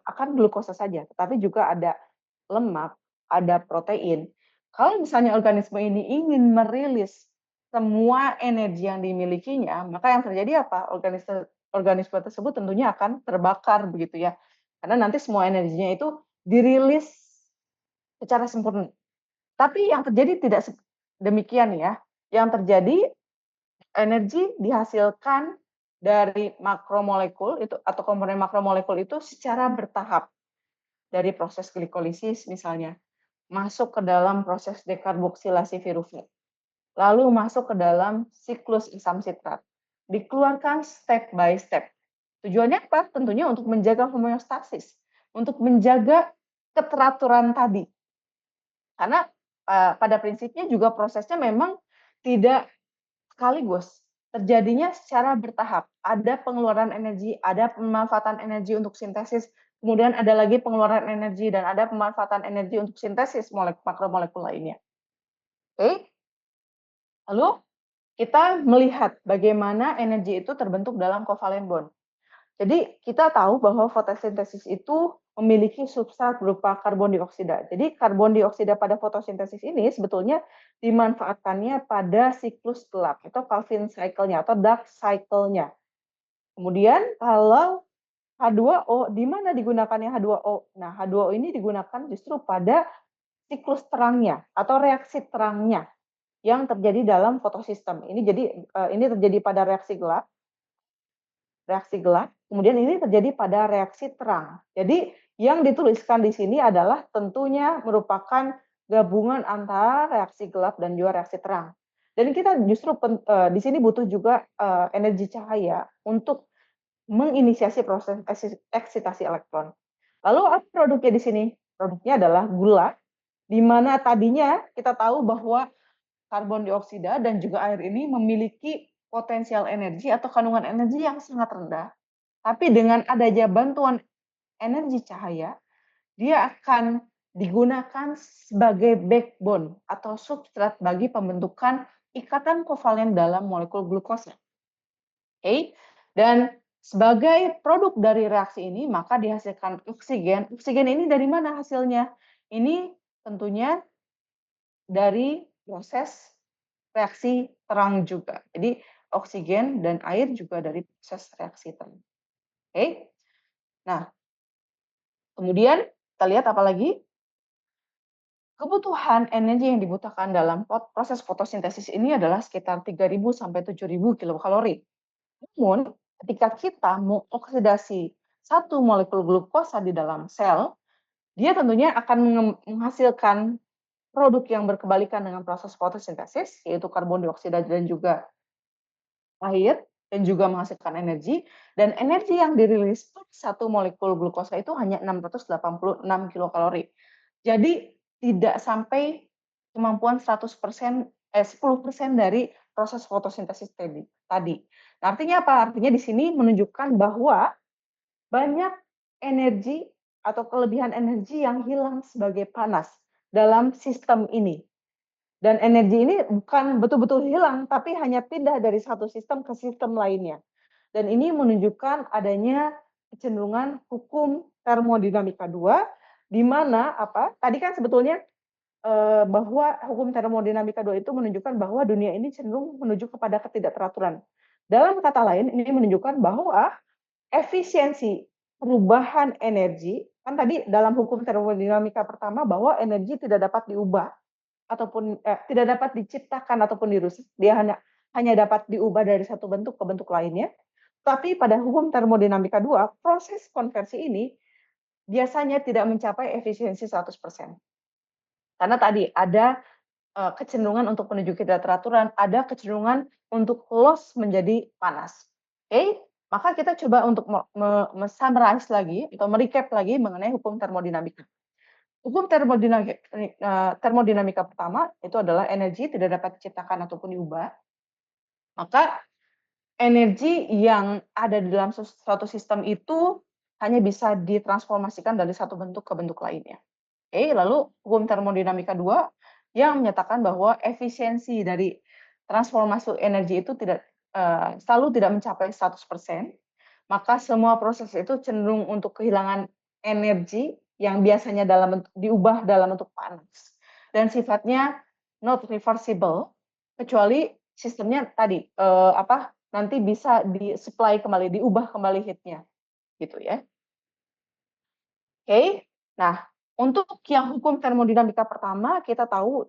akan glukosa saja, tetapi juga ada lemak, ada protein. Kalau misalnya organisme ini ingin merilis semua energi yang dimilikinya, maka yang terjadi apa? Organisme tersebut tentunya akan terbakar begitu ya. Karena nanti semua energinya itu dirilis secara sempurna. Tapi yang terjadi tidak demikian ya. Yang terjadi energi dihasilkan dari makromolekul itu atau komponen makromolekul itu secara bertahap. Dari proses glikolisis misalnya, masuk ke dalam proses dekarboksilasi virufat. Lalu masuk ke dalam siklus asam sitrat. Dikeluarkan step by step. Tujuannya apa? Tentunya untuk menjaga homeostasis, untuk menjaga keteraturan tadi. Karena pada prinsipnya juga prosesnya memang tidak sekaligus, terjadinya secara bertahap. Ada pengeluaran energi, ada pemanfaatan energi untuk sintesis, kemudian ada lagi pengeluaran energi dan ada pemanfaatan energi untuk sintesis makromolekul lainnya. Oke. Lalu kita melihat bagaimana energi itu terbentuk dalam covalent bond. Jadi kita tahu bahwa fotosintesis itu memiliki substrat berupa karbon dioksida. Jadi karbon dioksida pada fotosintesis ini sebetulnya dimanfaatkannya pada siklus gelap atau Calvin cycle-nya atau dark cycle-nya. Kemudian kalau H2O, di mana digunakannya H2O? Nah, H2O ini digunakan justru pada siklus terangnya atau reaksi terangnya yang terjadi dalam fotosistem. Ini terjadi pada reaksi gelap, kemudian ini terjadi pada reaksi terang. Jadi yang dituliskan di sini adalah tentunya merupakan gabungan antara reaksi gelap dan juga reaksi terang. Dan kita justru di sini butuh juga energi cahaya untuk menginisiasi proses eksitasi elektron. Lalu apa produknya di sini? Produknya adalah gula, di mana tadinya kita tahu bahwa karbon dioksida dan juga air ini memiliki potensial energi atau kandungan energi yang sangat rendah. Tapi dengan adanya bantuan energi cahaya, dia akan digunakan sebagai backbone atau substrat bagi pembentukan ikatan kovalen dalam molekul glukosa. Oke. Dan sebagai produk dari reaksi ini maka dihasilkan oksigen. Oksigen ini dari mana hasilnya? Ini tentunya dari proses reaksi terang juga. Jadi oksigen dan air juga dari proses reaksi terang. Oke. Nah, kemudian kita lihat apa lagi? Kebutuhan energi yang dibutuhkan dalam proses fotosintesis ini adalah sekitar 3.000 sampai 7.000 kilokalori. Namun, ketika kita mengoksidasi satu molekul glukosa di dalam sel, dia tentunya akan menghasilkan produk yang berkebalikan dengan proses fotosintesis, yaitu karbon dioksida dan juga air, dan juga menghasilkan energi, dan energi yang dirilis per satu molekul glukosa itu hanya 686 kilokalori. Jadi tidak sampai kemampuan 10% dari proses fotosintesis tadi. Nah, artinya apa? Artinya di sini menunjukkan bahwa banyak energi atau kelebihan energi yang hilang sebagai panas dalam sistem ini. Dan energi ini bukan betul-betul hilang, tapi hanya pindah dari satu sistem ke sistem lainnya. Dan ini menunjukkan adanya kecenderungan hukum termodinamika 2, di mana apa? Tadi kan sebetulnya bahwa hukum termodinamika 2 itu menunjukkan bahwa dunia ini cenderung menuju kepada ketidakteraturan. Dalam kata lain, ini menunjukkan bahwa efisiensi perubahan energi, kan tadi dalam hukum termodinamika pertama bahwa energi tidak dapat diubah ataupun tidak dapat diciptakan ataupun dirusak, dia hanya dapat diubah dari satu bentuk ke bentuk lainnya. Tapi pada hukum termodinamika 2, proses konversi ini biasanya tidak mencapai efisiensi 100%. Karena tadi ada kecenderungan untuk menuju ketidakteraturan, ada kecenderungan untuk loss menjadi panas. Oke, maka kita coba untuk summarize lagi atau merecap lagi mengenai hukum termodinamika. Hukum termodinamika pertama itu adalah energi tidak dapat diciptakan ataupun diubah. Maka energi yang ada di dalam suatu sistem itu hanya bisa ditransformasikan dari satu bentuk ke bentuk lainnya. Oke, lalu hukum termodinamika 2 yang menyatakan bahwa efisiensi dari transformasi energi itu selalu tidak mencapai 100%, maka semua proses itu cenderung untuk kehilangan energi yang biasanya diubah dalam bentuk panas dan sifatnya not reversible, kecuali sistemnya tadi nanti bisa di-supply kembali, diubah kembali heat-nya, gitu ya. Oke, nah untuk yang hukum termodinamika pertama kita tahu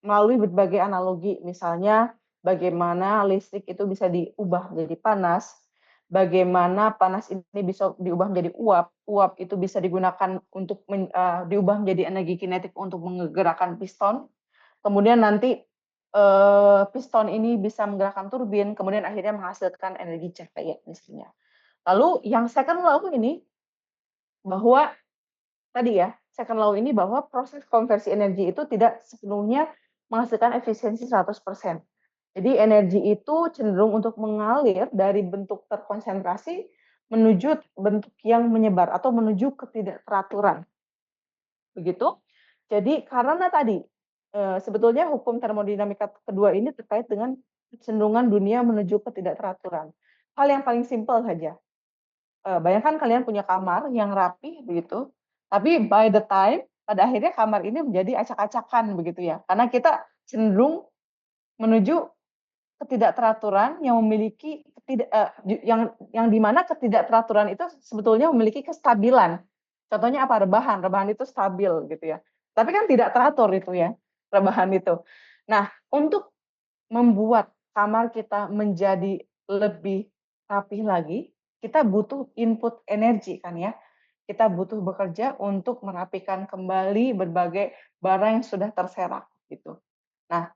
melalui berbagai analogi, misalnya bagaimana listrik itu bisa diubah menjadi panas, bagaimana panas ini bisa diubah menjadi uap, uap itu bisa digunakan untuk diubah menjadi energi kinetik untuk menggerakkan piston, kemudian nanti piston ini bisa menggerakkan turbin, kemudian akhirnya menghasilkan energi cahaya misalnya. Lalu yang second law ini bahwa tadi ya, second law ini bahwa proses konversi energi itu tidak sepenuhnya menghasilkan efisiensi 100%. Jadi energi itu cenderung untuk mengalir dari bentuk terkonsentrasi menuju bentuk yang menyebar atau menuju ketidakteraturan. Begitu. Jadi karena tadi sebetulnya hukum termodinamika kedua ini terkait dengan kecenderungan dunia menuju ketidakteraturan. Hal yang paling simpel saja. Bayangkan kalian punya kamar yang rapi begitu, tapi by the time pada akhirnya kamar ini menjadi acak-acakan begitu ya. Karena kita cenderung menuju ketidakteraturan yang memiliki yang di mana ketidakteraturan itu sebetulnya memiliki kestabilan. Contohnya apa? Rebahan. Rebahan itu stabil gitu ya. Tapi kan tidak teratur itu ya, rebahan itu. Nah, untuk membuat kamar kita menjadi lebih rapih lagi, kita butuh input energi kan ya. Kita butuh bekerja untuk merapikan kembali berbagai barang yang sudah terserak gitu. Nah,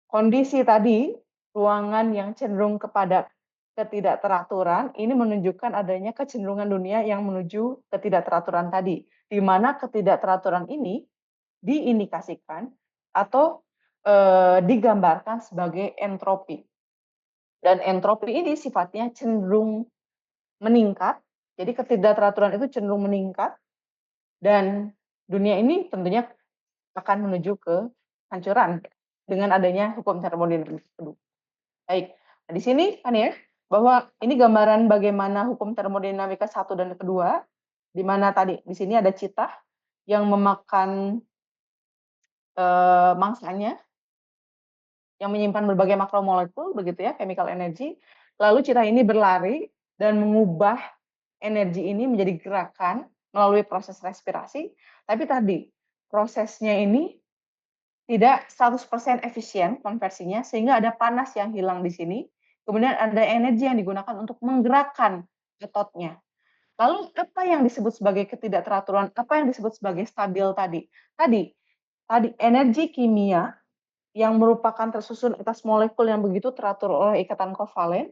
kondisi tadi ruangan yang cenderung kepada ketidakteraturan ini menunjukkan adanya kecenderungan dunia yang menuju ketidakteraturan tadi, di mana ketidakteraturan ini diindikasikan atau digambarkan sebagai entropi. Dan entropi ini sifatnya cenderung meningkat, jadi ketidakteraturan itu cenderung meningkat, dan dunia ini tentunya akan menuju ke hancuran dengan adanya hukum termodinamika kedua. Baik, nah, di sini kan ya bahwa ini gambaran bagaimana hukum termodinamika 1 dan kedua, di mana tadi di sini ada citah yang memakan mangsanya, yang menyimpan berbagai makromolekul begitu ya, chemical energy. Lalu citah ini berlari dan mengubah energi ini menjadi gerakan melalui proses respirasi, tapi tadi prosesnya ini tidak 100% efisien konversinya, sehingga ada panas yang hilang di sini, kemudian ada energi yang digunakan untuk menggerakkan ototnya. Lalu apa yang disebut sebagai ketidakteraturan, apa yang disebut sebagai stabil tadi? Tadi energi kimia yang merupakan tersusun atas molekul yang begitu teratur oleh ikatan kovalen,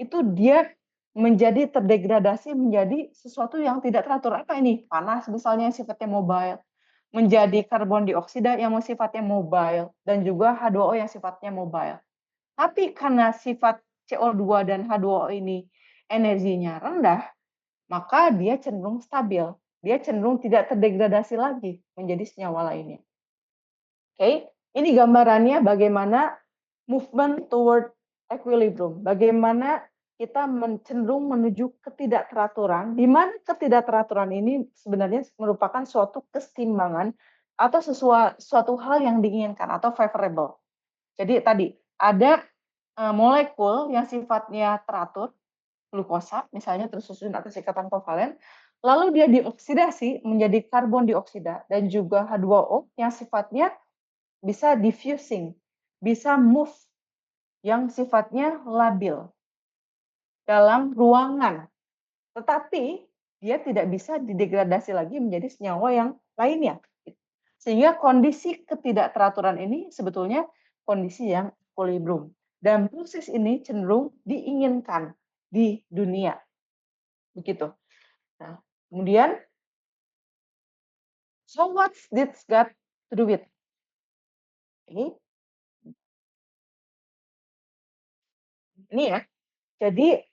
itu dia menjadi terdegradasi menjadi sesuatu yang tidak teratur. Apa ini? Panas misalnya yang sifatnya mobile, menjadi karbon dioksida yang sifatnya mobile, dan juga H2O yang sifatnya mobile. Tapi karena sifat CO2 dan H2O ini energinya rendah, maka dia cenderung stabil. Dia cenderung tidak terdegradasi lagi menjadi senyawa lainnya. Oke, ini gambarannya bagaimana movement toward equilibrium. Bagaimana kita cenderung menuju ketidakteraturan, di mana ketidakteraturan ini sebenarnya merupakan suatu keseimbangan atau suatu hal yang diinginkan atau favorable. Jadi tadi ada molekul yang sifatnya teratur, glukosa misalnya tersusun atas ikatan kovalen, lalu dia dioksidasi menjadi karbon dioksida dan juga H2O yang sifatnya bisa diffusing, bisa move yang sifatnya labil dalam ruangan. Tetapi dia tidak bisa didegradasi lagi menjadi senyawa yang lainnya. Sehingga kondisi ketidakteraturan ini sebetulnya kondisi yang equilibrium. Dan proses ini cenderung diinginkan di dunia. Begitu. Nah, kemudian, so what's this got to do with? Ini ya. Jadi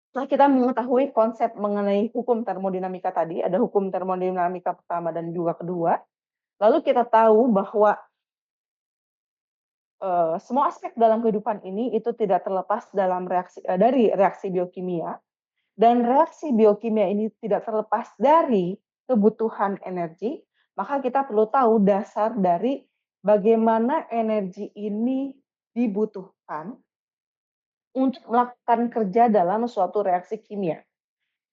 setelah kita mengetahui konsep mengenai hukum termodinamika tadi, ada hukum termodinamika pertama dan juga kedua, lalu kita tahu bahwa semua aspek dalam kehidupan ini itu tidak terlepas dari reaksi biokimia, dan reaksi biokimia ini tidak terlepas dari kebutuhan energi, maka kita perlu tahu dasar dari bagaimana energi ini dibutuhkan untuk melakukan kerja dalam suatu reaksi kimia.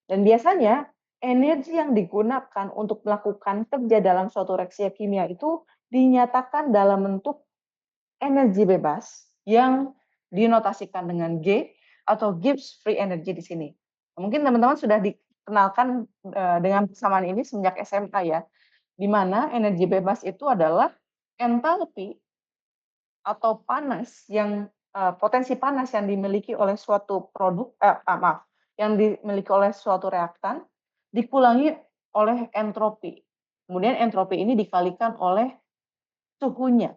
Dan biasanya energi yang digunakan untuk melakukan kerja dalam suatu reaksi kimia itu dinyatakan dalam bentuk energi bebas yang dinotasikan dengan G atau Gibbs free energy di sini. Mungkin teman-teman sudah dikenalkan dengan persamaan ini semenjak SMA ya, di mana energi bebas itu adalah entalpi atau panas yang potensi panas yang dimiliki oleh suatu produk, yang dimiliki oleh suatu reaktan dikurangi oleh entropi. Kemudian entropi ini dikalikan oleh suhunya.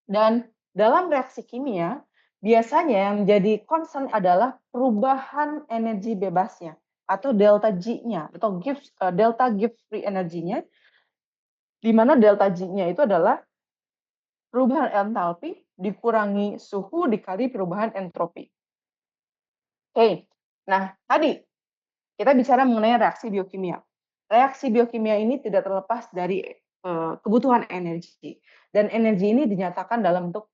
Dan dalam reaksi kimia, biasanya yang menjadi concern adalah perubahan energi bebasnya atau delta G-nya atau delta Gibbs free energy-nya, di mana delta G-nya itu adalah perubahan entalpi dikurangi suhu dikali perubahan entropi. Oke, nah tadi kita bicara mengenai reaksi biokimia. Reaksi biokimia ini tidak terlepas dari kebutuhan energi, dan energi ini dinyatakan dalam bentuk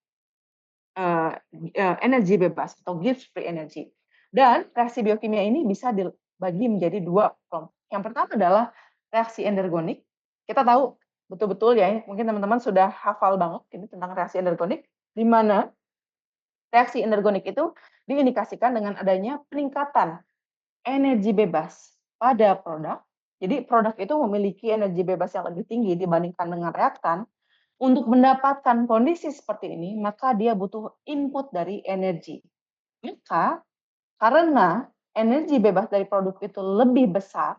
energi bebas atau Gibbs free energy. Dan reaksi biokimia ini bisa dibagi menjadi dua kelompok. Yang pertama adalah reaksi energonik. Kita tahu betul-betul ya, mungkin teman-teman sudah hafal banget ini tentang reaksi energonik, di mana reaksi energonik itu diindikasikan dengan adanya peningkatan energi bebas pada produk. Jadi produk itu memiliki energi bebas yang lebih tinggi dibandingkan dengan reaktan. Untuk mendapatkan kondisi seperti ini, maka dia butuh input dari energi. Maka karena energi bebas dari produk itu lebih besar,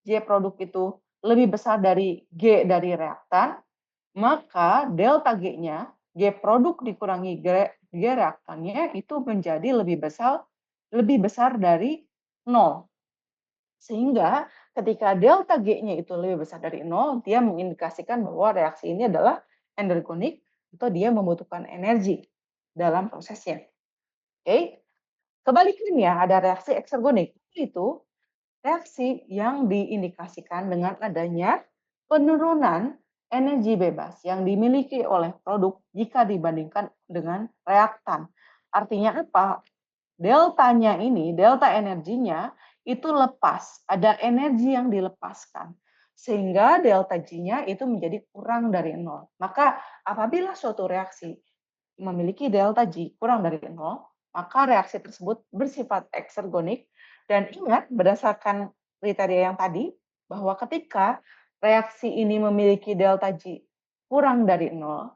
J produk itu lebih besar dari G dari reaktan, maka delta G-nya, G produk dikurangi G reaktannya itu menjadi lebih besar dari 0. Sehingga ketika delta G-nya itu lebih besar dari 0, dia mengindikasikan bahwa reaksi ini adalah energonik atau dia membutuhkan energi dalam prosesnya. Oke, Kebalikannya ada reaksi eksergonik, itu reaksi yang diindikasikan dengan adanya penurunan energi bebas yang dimiliki oleh produk jika dibandingkan dengan reaktan. Artinya apa? Deltanya ini, delta energinya itu lepas, ada energi yang dilepaskan. Sehingga delta G-nya itu menjadi kurang dari 0. Maka apabila suatu reaksi memiliki delta G kurang dari 0, maka reaksi tersebut bersifat eksergonik. Dan ingat, berdasarkan kriteria yang tadi, bahwa ketika reaksi ini memiliki delta G kurang dari 0,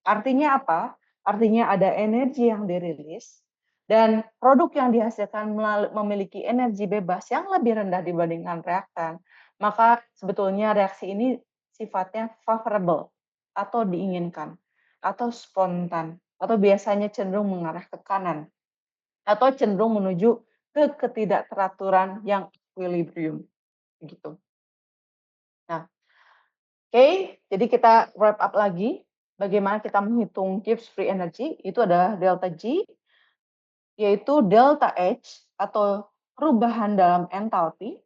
artinya apa? Artinya ada energi yang dirilis, dan produk yang dihasilkan memiliki energi bebas yang lebih rendah dibandingkan reaktan, maka sebetulnya reaksi ini sifatnya favorable atau diinginkan, atau spontan, atau biasanya cenderung mengarah ke kanan, atau cenderung menuju ke ketidakteraturan yang equilibrium, gitu. Nah, oke, jadi kita wrap up lagi. Bagaimana kita menghitung Gibbs free energy? Itu adalah delta G, yaitu delta H atau perubahan dalam entalpi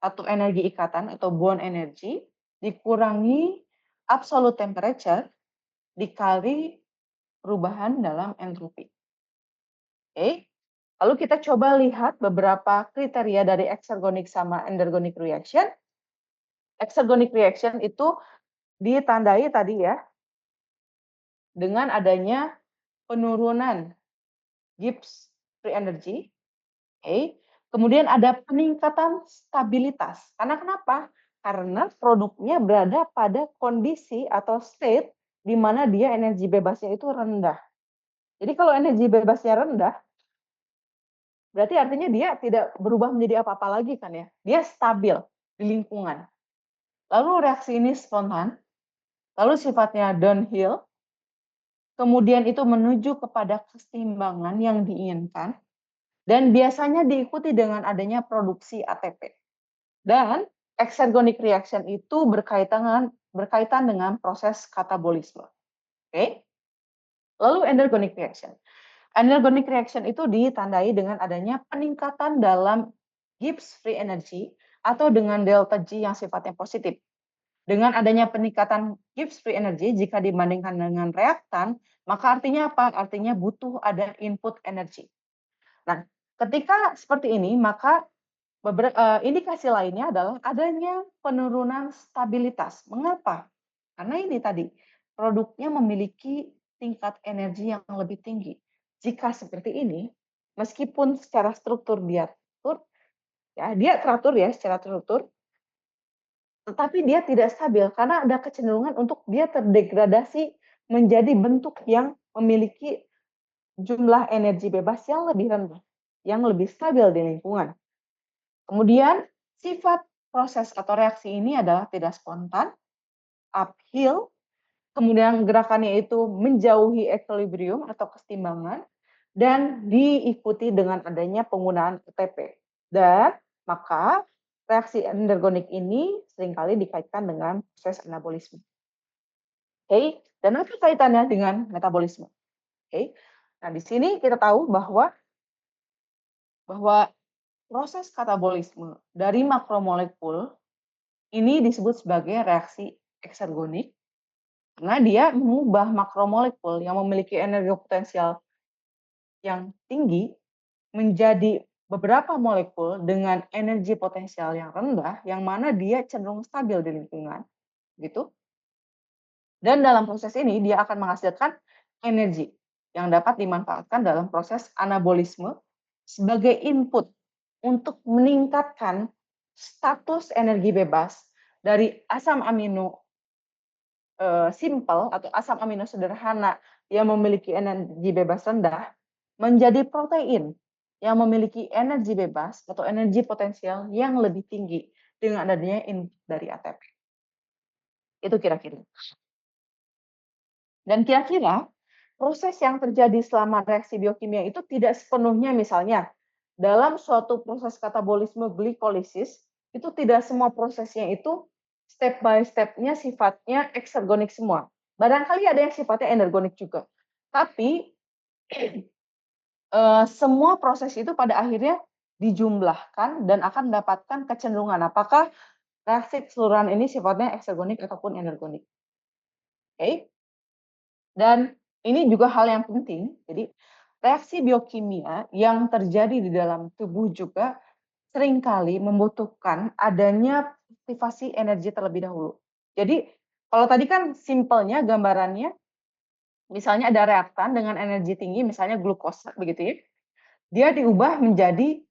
atau energi ikatan atau bond energy dikurangi absolute temperature dikali perubahan dalam entropi. Oke. Lalu kita coba lihat beberapa kriteria dari exergonic sama endergonic reaction. Exergonic reaction itu ditandai tadi ya dengan adanya penurunan Gibbs free energy. Oke. Kemudian ada peningkatan stabilitas. Karena kenapa? Karena produknya berada pada kondisi atau state di mana dia energi bebasnya itu rendah. Jadi kalau energi bebasnya rendah, berarti artinya dia tidak berubah menjadi apa-apa lagi kan ya. Dia stabil di lingkungan. Lalu reaksi ini spontan, lalu sifatnya downhill, kemudian itu menuju kepada keseimbangan yang diinginkan, dan biasanya diikuti dengan adanya produksi ATP. Dan exergonic reaction itu berkaitan dengan proses katabolisme. Oke? Lalu endergonic reaction. Endergonic reaction itu ditandai dengan adanya peningkatan dalam Gibbs free energy atau dengan delta G yang sifatnya positif. Dengan adanya peningkatan Gibbs free energy jika dibandingkan dengan reaktan, maka artinya apa? Artinya butuh ada input energi. Nah, ketika seperti ini, maka indikasi lainnya adalah adanya penurunan stabilitas. Mengapa? Karena ini tadi, produknya memiliki tingkat energi yang lebih tinggi. Jika seperti ini, meskipun secara struktur dia teratur ya secara struktur, tetapi dia tidak stabil karena ada kecenderungan untuk dia terdegradasi menjadi bentuk yang memiliki jumlah energi bebas yang lebih rendah, yang lebih stabil di lingkungan. Kemudian sifat proses atau reaksi ini adalah tidak spontan, uphill, kemudian gerakannya itu menjauhi equilibrium atau keseimbangan, dan diikuti dengan adanya penggunaan ATP. Dan maka reaksi endergonik ini seringkali dikaitkan dengan proses anabolisme. Oke, dan apa kaitannya dengan metabolisme? Oke, nah di sini kita tahu bahwa proses katabolisme dari makromolekul ini disebut sebagai reaksi eksergonik karena dia mengubah makromolekul yang memiliki energi potensial yang tinggi menjadi beberapa molekul dengan energi potensial yang rendah, yang mana dia cenderung stabil di lingkungan, gitu. Dan dalam proses ini dia akan menghasilkan energi yang dapat dimanfaatkan dalam proses anabolisme sebagai input untuk meningkatkan status energi bebas dari asam amino simple atau asam amino sederhana yang memiliki energi bebas rendah menjadi protein yang memiliki energi bebas atau energi potensial yang lebih tinggi dengan adanya input dari ATP. Itu kira-kira. Dan kira-kira proses yang terjadi selama reaksi biokimia itu tidak sepenuhnya misalnya dalam suatu proses katabolisme glikolisis itu tidak semua prosesnya itu step by step-nya sifatnya eksergonik semua. Barangkali ada yang sifatnya endergonik juga. Tapi semua proses itu pada akhirnya dijumlahkan dan akan mendapatkan kecenderungan apakah reaksi keseluruhan ini sifatnya eksergonik ataupun energonik. Oke. Dan ini juga hal yang penting, jadi reaksi biokimia yang terjadi di dalam tubuh juga seringkali membutuhkan adanya aktivasi energi terlebih dahulu. Jadi kalau tadi kan simpelnya gambarannya, misalnya ada reaktan dengan energi tinggi, misalnya glukosa begitu ya, dia diubah menjadi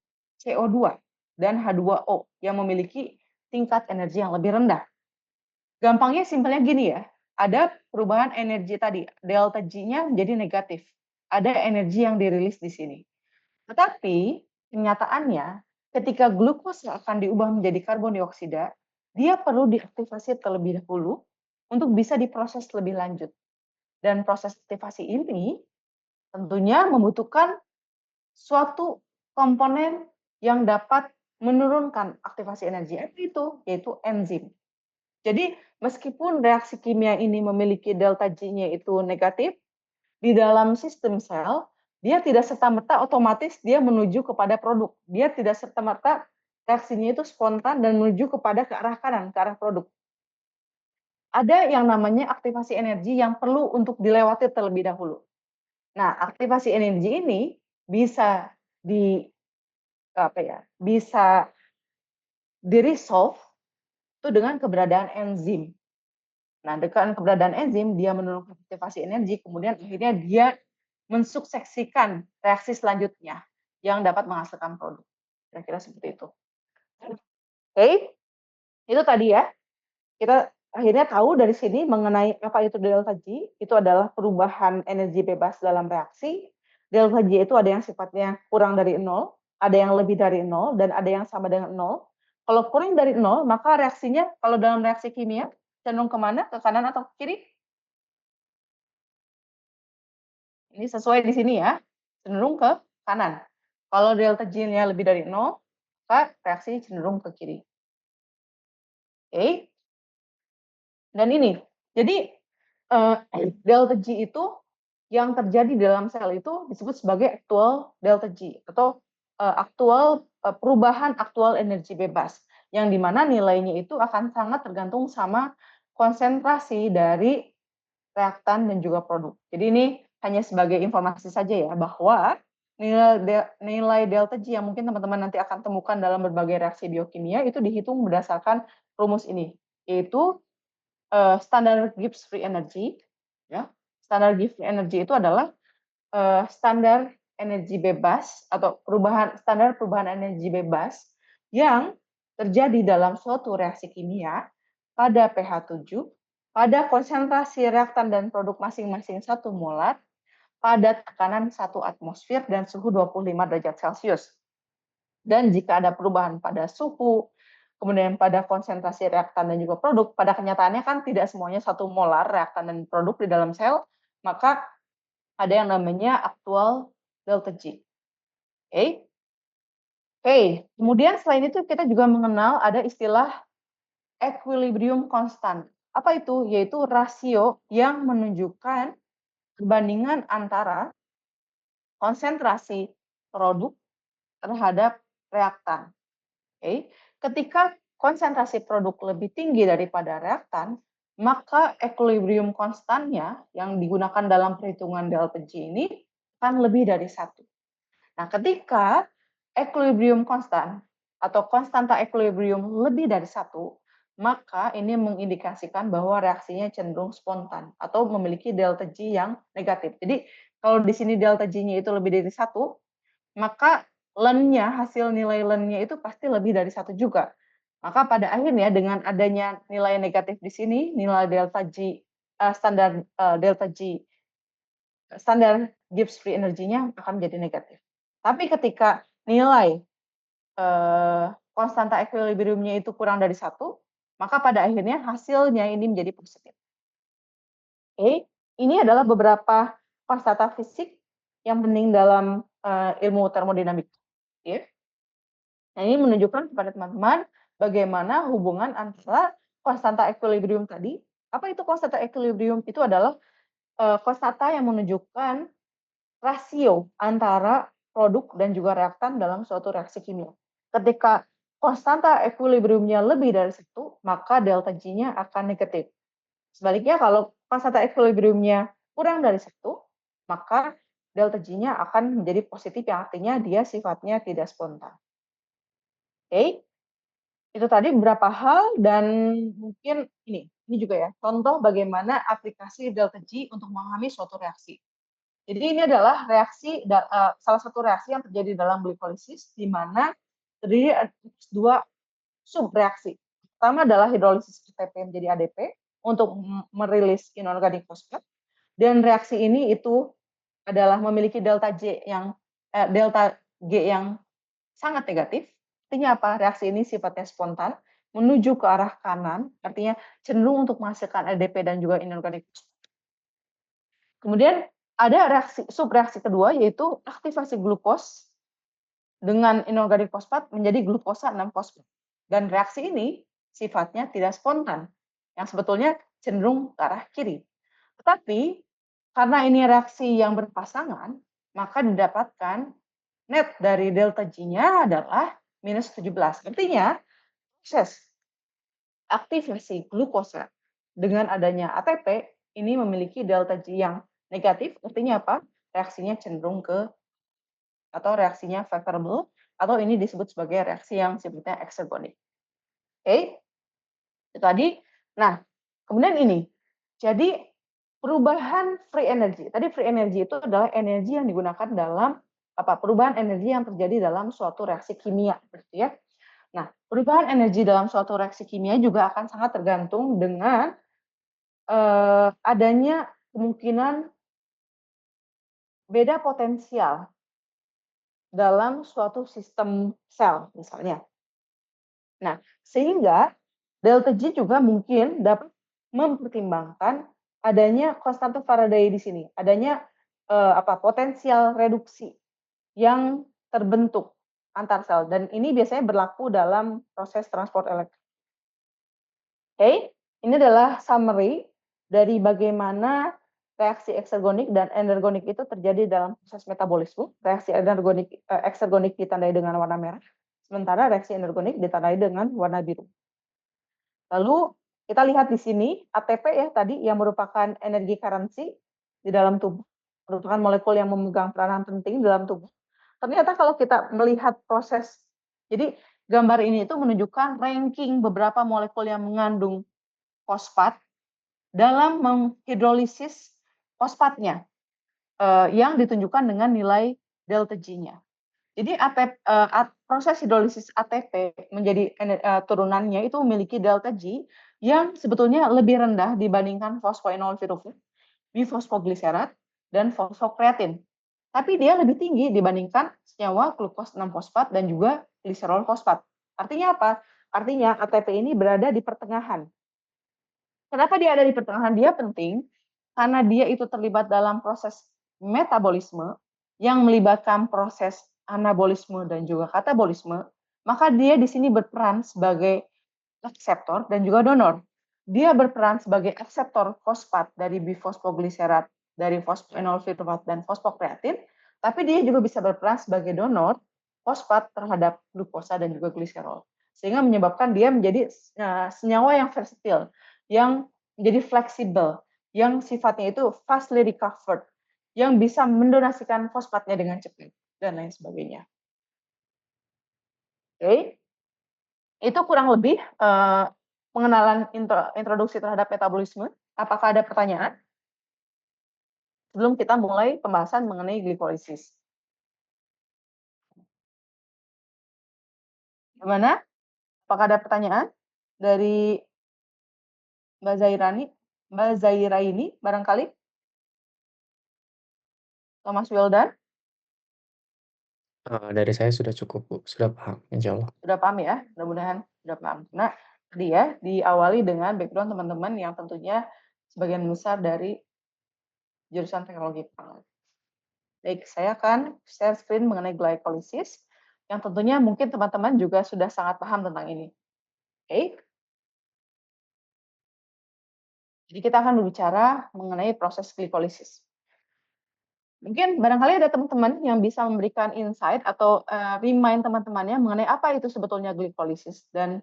CO2 dan H2O yang memiliki tingkat energi yang lebih rendah. Gampangnya simpelnya gini ya, ada perubahan energi tadi, delta G-nya menjadi negatif. Ada energi yang dirilis di sini. Tetapi kenyataannya ketika glukosa akan diubah menjadi karbon dioksida, dia perlu diaktifasi terlebih dahulu untuk bisa diproses lebih lanjut. Dan proses aktivasi ini tentunya membutuhkan suatu komponen yang dapat menurunkan aktivasi energi. Apa itu? Yaitu enzim. Jadi meskipun reaksi kimia ini memiliki delta G-nya itu negatif, di dalam sistem sel, dia tidak serta-merta otomatis dia menuju kepada produk. Dia tidak serta-merta reaksinya itu spontan dan menuju kepada ke arah kanan, ke arah produk. Ada yang namanya aktivasi energi yang perlu untuk dilewati terlebih dahulu. Nah, aktivasi energi ini bisa bisa di-resolve itu dengan keberadaan enzim. Nah, dengan keberadaan enzim, dia menurunkan aktivasi energi, kemudian akhirnya dia mensuksesikan reaksi selanjutnya yang dapat menghasilkan produk. Kira-kira seperti itu. Oke, itu tadi ya. Kita akhirnya tahu dari sini mengenai apa itu delta G, itu adalah perubahan energi bebas dalam reaksi. Delta G itu ada yang sifatnya kurang dari 0, ada yang lebih dari 0, dan ada yang sama dengan 0. Kalau kurang dari 0, maka reaksinya kalau dalam reaksi kimia cenderung kemana? Ke kanan atau ke kiri? Ini sesuai di sini ya, cenderung ke kanan. Kalau delta G-nya lebih dari 0, maka reaksi cenderung ke kiri. Oke. Dan ini, jadi delta G itu yang terjadi dalam sel itu disebut sebagai aktual delta G atau perubahan aktual energi bebas, yang dimana nilainya itu akan sangat tergantung sama konsentrasi dari reaktan dan juga produk. Jadi ini hanya sebagai informasi saja ya, bahwa nilai delta G yang mungkin teman-teman nanti akan temukan dalam berbagai reaksi biokimia itu dihitung berdasarkan rumus ini, yaitu standar Gibbs free energy. Ya. Standar Gibbs free energy itu adalah standar energi bebas atau standar perubahan energi bebas yang terjadi dalam suatu reaksi kimia pada pH 7, pada konsentrasi reaktan dan produk masing-masing 1 molar, pada tekanan 1 atmosfer dan suhu 25 derajat Celcius. Dan jika ada perubahan pada suhu, kemudian pada konsentrasi reaktan dan juga produk, pada kenyataannya kan tidak semuanya 1 molar reaktan dan produk di dalam sel, maka ada yang namanya aktual delta G. Oke. Oke, kemudian selain itu kita juga mengenal ada istilah equilibrium constant. Apa itu? Yaitu rasio yang menunjukkan perbandingan antara konsentrasi produk terhadap reaktan. Oke. Ketika konsentrasi produk lebih tinggi daripada reaktan, maka equilibrium konstannya yang digunakan dalam perhitungan delta G ini akan lebih dari 1. Nah, ketika equilibrium konstan atau konstanta equilibrium lebih dari 1, maka ini mengindikasikan bahwa reaksinya cenderung spontan atau memiliki delta G yang negatif. Jadi, kalau di sini delta G-nya itu lebih dari 1, maka hasil nilai Len-nya itu pasti lebih dari 1 juga. Maka pada akhirnya dengan adanya nilai negatif di sini, nilai delta G, delta G, standar Gibbs free energy-nya akan menjadi negatif. Tapi ketika nilai konstanta equilibrium-nya itu kurang dari 1, maka pada akhirnya hasilnya ini menjadi positif. Oke, ini adalah beberapa konstanta fisik yang penting dalam ilmu termodinamika. Ya. Nah, ini menunjukkan kepada teman-teman bagaimana hubungan antara konstanta equilibrium tadi. Apa itu konstanta equilibrium? Itu adalah konstanta yang menunjukkan rasio antara produk dan juga reaktan dalam suatu reaksi kimia. Ketika konstanta equilibriumnya lebih dari 1, maka delta G-nya akan negatif. Sebaliknya kalau konstanta equilibriumnya kurang dari 1, maka delta G-nya akan menjadi positif yang artinya dia sifatnya tidak spontan. Oke. Itu tadi beberapa hal dan mungkin ini juga ya, contoh bagaimana aplikasi delta G untuk memahami suatu reaksi. Jadi ini adalah salah satu reaksi yang terjadi dalam glikolisis di mana terdiri atas 2 subreaksi. Pertama adalah hidrolisis ATP menjadi ADP untuk merilis inorganik fosfat dan reaksi ini itu adalah memiliki delta G yang sangat negatif. Artinya apa? Reaksi ini sifatnya spontan, menuju ke arah kanan, artinya cenderung untuk menghasilkan ADP dan juga inorganik fosfat. Kemudian ada subreaksi kedua yaitu aktivasi glukos dengan inorganik fosfat menjadi glukosa 6-fosfat. Dan reaksi ini sifatnya tidak spontan, yang sebetulnya cenderung ke arah kiri. Tetapi karena ini reaksi yang berpasangan, maka didapatkan net dari delta G-nya adalah minus 17. Artinya, proses aktivasi glukosa dengan adanya ATP ini memiliki delta G yang negatif. Artinya apa? Reaksinya cenderung atau reaksinya favorable, atau ini disebut sebagai reaksi yang sifatnya eksergonik. Oke, itu tadi. Nah, kemudian ini. Jadi, perubahan free energy. Tadi free energy itu adalah energi yang digunakan dalam perubahan energi yang terjadi dalam suatu reaksi kimia, gitu ya. Nah, perubahan energi dalam suatu reaksi kimia juga akan sangat tergantung dengan adanya kemungkinan beda potensial dalam suatu sistem sel, misalnya. Nah, sehingga delta G juga mungkin dapat mempertimbangkan adanya konstanta Faraday di sini, adanya potensial reduksi yang terbentuk antar sel dan ini biasanya berlaku dalam proses transport elektron. Oke, ini adalah summary dari bagaimana reaksi eksergonik dan energonik itu terjadi dalam proses metabolisme. Reaksi eksergonik ditandai dengan warna merah, sementara reaksi energonik ditandai dengan warna biru. Lalu kita lihat di sini ATP ya tadi yang merupakan energi currency di dalam tubuh, merupakan molekul yang memegang peranan penting dalam tubuh. Ternyata kalau kita melihat proses, jadi gambar ini itu menunjukkan ranking beberapa molekul yang mengandung fosfat dalam menghidrolisis fosfatnya yang ditunjukkan dengan nilai delta G-nya. Jadi proses hidrolisis ATP menjadi turunannya itu memiliki delta G yang sebetulnya lebih rendah dibandingkan fosfoenol piruvit, bifosfogliserat, dan fosfokreatin. Tapi dia lebih tinggi dibandingkan senyawa glukos 6-fosfat dan juga gliserol fosfat. Artinya apa? Artinya ATP ini berada di pertengahan. Kenapa dia ada di pertengahan? Dia penting karena dia itu terlibat dalam proses metabolisme yang melibatkan proses anabolisme dan juga katabolisme, maka dia di sini berperan sebagai akseptor dan juga donor. Dia berperan sebagai akseptor fosfat dari bifosfogliserat, dari fosfoenol piruvit dan fosfokreatin, tapi dia juga bisa berperan sebagai donor fosfat terhadap glukosa dan juga gliserol. Sehingga menyebabkan dia menjadi senyawa yang versatil, yang menjadi fleksibel, yang sifatnya itu fastly recovered, yang bisa mendonasikan fosfatnya dengan cepat, dan lain sebagainya. Oke, itu kurang lebih pengenalan introduksi terhadap metabolisme. Apakah ada pertanyaan? Sebelum kita mulai pembahasan mengenai glikolisis. Gimana? Apakah ada pertanyaan dari Mbak Zairaini barangkali? Thomas Wildan? Dari saya sudah cukup, Bu. Sudah paham, insya Allah. Sudah paham ya? Mudah-mudahan sudah paham. Nah, tadi ya, diawali dengan background teman-teman yang tentunya sebagian besar dari jurusan teknologi pangan. Baik, saya akan share screen mengenai glikolisis, yang tentunya mungkin teman-teman juga sudah sangat paham tentang ini. Oke. Jadi kita akan berbicara mengenai proses glikolisis. Mungkin barangkali ada teman-teman yang bisa memberikan insight atau, remind teman-temannya mengenai apa itu sebetulnya glikolisis dan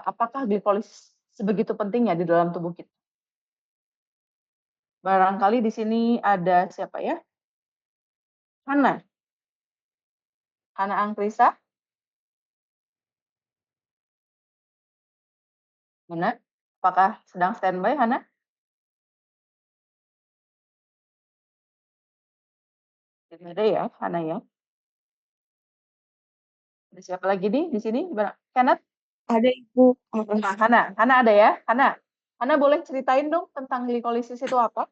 apakah glikolisis sebegitu pentingnya di dalam tubuh kita? Barangkali di sini ada siapa ya? Hana, Hana Angkrisa, Hana, apakah sedang standby Hana? Tidak ada ya Hana ya? Ada siapa lagi nih di sini? Kenneth? Ada Ibu, heeh. Nah, Hana ada ya? Hana boleh ceritain dong tentang glikolisis itu apa?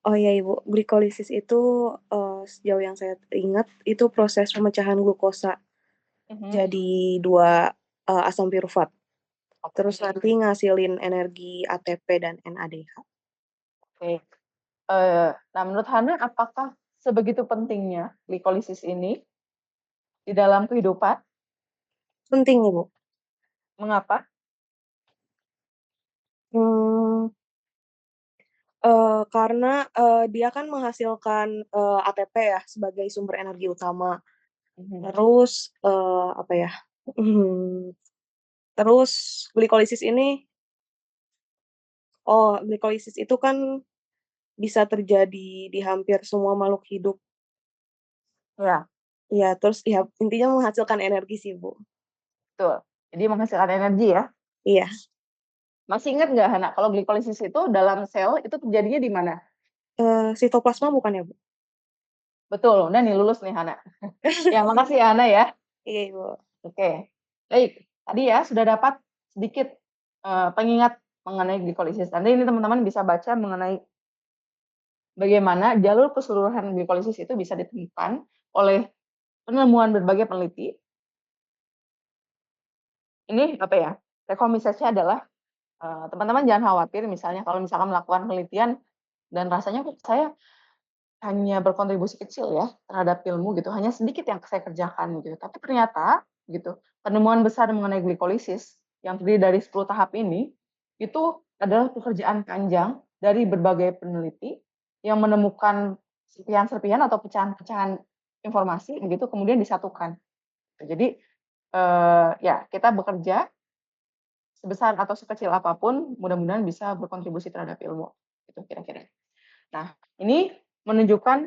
Oh ya Ibu, glikolisis itu, sejauh yang saya ingat itu proses pemecahan glukosa Mhm, jadi 2, asam pirufat. Terus oke nanti ngasilin energi ATP dan NADH. oke. Nah menurut Hana apakah sebegitu pentingnya glikolisis ini di dalam kehidupan? Penting Ibu. Mengapa? Mmm, karena, dia kan menghasilkan, ATP ya sebagai sumber energi utama. Mhm, Terus, apa ya, mmm, terus glikolisis ini glikolisis itu kan bisa terjadi di hampir semua makhluk hidup. ya Iya, terus ya intinya menghasilkan energi sih, Bu. betul. Jadi menghasilkan energi ya. Iya, Masih ingat nggak Hana kalau glikolisis itu dalam sel itu terjadinya di mana? sitoplasma bukan ya, Bu? Betul, udah nih lulus nih Hana. Ya makasih ya Hana ya. Iya, Ibu. Oke, baik. Tadi ya sudah dapat sedikit, pengingat mengenai glikolisis. Nanti ini teman-teman bisa baca mengenai bagaimana jalur keseluruhan glikolisis itu bisa ditemukan oleh penemuan berbagai peneliti. Ini apa ya, rekomendasinya adalah, teman-teman jangan khawatir misalnya kalau misalkan melakukan penelitian dan rasanya kok saya hanya berkontribusi kecil ya terhadap ilmu gitu, hanya sedikit yang saya kerjakan gitu. Tapi ternyata gitu, penemuan besar mengenai glikolisis yang terdiri dari 10 tahap ini, itu adalah pekerjaan panjang dari berbagai peneliti yang menemukan serpihan-serpihan atau pecahan-pecahan informasi begitu kemudian disatukan. Jadi, ya kita bekerja sebesar atau sekecil apapun mudah-mudahan bisa berkontribusi terhadap ilmu, gitu kira-kira. Nah, ini menunjukkan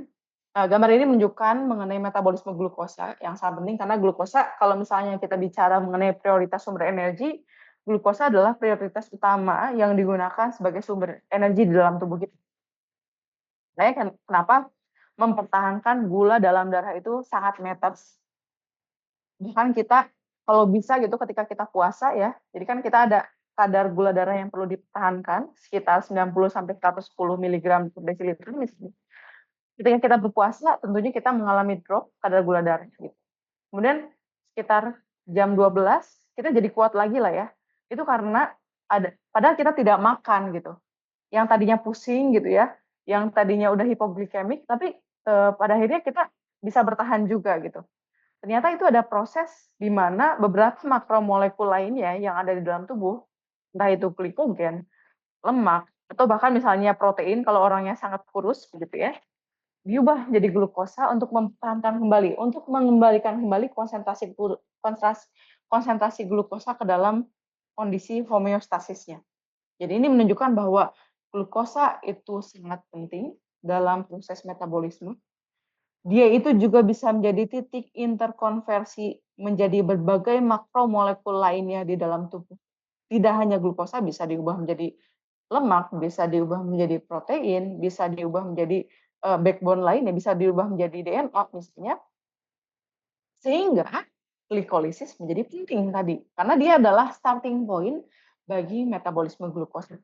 gambar ini menunjukkan mengenai metabolisme glukosa yang sangat penting karena glukosa kalau misalnya kita bicara mengenai prioritas sumber energi, glukosa adalah prioritas utama yang digunakan sebagai sumber energi di dalam tubuh kita. Makanya kenapa mempertahankan gula dalam darah itu sangat matters. Bahkan kita kalau bisa gitu ketika kita puasa ya, jadi kan kita ada kadar gula darah yang perlu dipertahankan sekitar 90 sampai 110 miligram per desiliter misalnya. Ketika kita berpuasa, tentunya kita mengalami drop kadar gula darah gitu. Kemudian sekitar jam 12 kita jadi kuat lagi lah ya. Itu karena padahal kita tidak makan gitu. Yang tadinya pusing gitu ya, yang tadinya udah hipoglikemik, tapi pada akhirnya kita bisa bertahan juga gitu. Ternyata itu ada proses di mana beberapa makromolekul lainnya yang ada di dalam tubuh, entah itu glikogen, lemak, atau bahkan misalnya protein kalau orangnya sangat kurus begitu ya, diubah jadi glukosa untuk mempertahankan kembali, untuk mengembalikan kembali konsentrasi glukosa ke dalam kondisi homeostasisnya. Jadi ini menunjukkan bahwa glukosa itu sangat penting dalam proses metabolisme. Dia itu juga bisa menjadi titik interkonversi menjadi berbagai makromolekul lainnya di dalam tubuh. Tidak hanya glukosa bisa diubah menjadi lemak, bisa diubah menjadi protein, bisa diubah menjadi, backbone lainnya, bisa diubah menjadi DNA misalnya, sehingga glikolisis menjadi penting tadi, karena dia adalah starting point bagi metabolisme glukosa.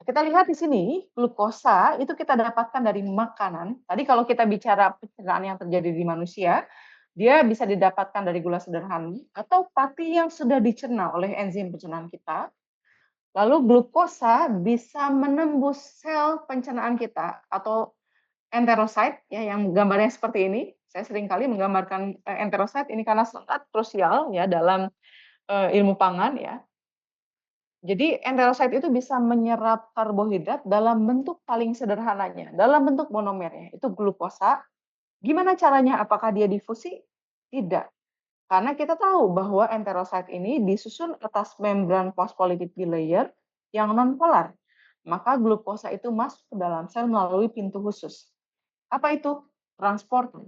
Kita lihat di sini, glukosa itu kita dapatkan dari makanan. Tadi kalau kita bicara pencernaan yang terjadi di manusia, dia bisa didapatkan dari gula sederhana atau pati yang sudah dicerna oleh enzim pencernaan kita. Lalu glukosa bisa menembus sel pencernaan kita atau enterosit ya yang gambarnya seperti ini. Saya seringkali menggambarkan enterosit ini karena sangat krusial ya dalam ilmu pangan ya. Jadi enterosit itu bisa menyerap karbohidrat dalam bentuk paling sederhananya, dalam bentuk monomernya, itu glukosa. Gimana caranya? Apakah dia difusi? Tidak. Karena kita tahu bahwa enterosit ini disusun atas membran phospholipid bilayer yang nonpolar. Maka glukosa itu masuk ke dalam sel melalui pintu khusus. Apa itu? Transporter.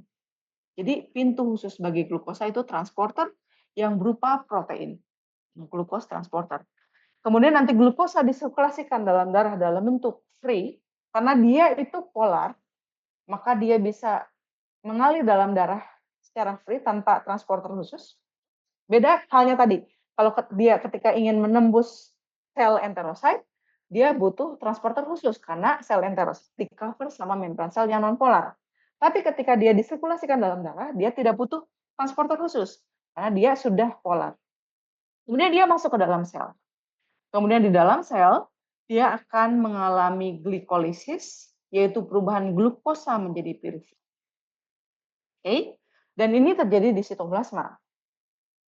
Jadi pintu khusus bagi glukosa itu transporter yang berupa protein. Glukos transporter. Kemudian nanti glukosa disirkulasikan dalam darah dalam bentuk free, karena dia itu polar, maka dia bisa mengalir dalam darah secara free tanpa transporter khusus. Beda halnya tadi, kalau dia ketika ingin menembus sel enterosit, dia butuh transporter khusus karena sel enterosit di cover sama membran sel yang nonpolar. Tapi ketika dia disirkulasikan dalam darah, dia tidak butuh transporter khusus karena dia sudah polar. Kemudian dia masuk ke dalam sel. Kemudian di dalam sel, dia akan mengalami glikolisis, yaitu perubahan glukosa menjadi piruvit. Oke? Dan ini terjadi di sitoplasma.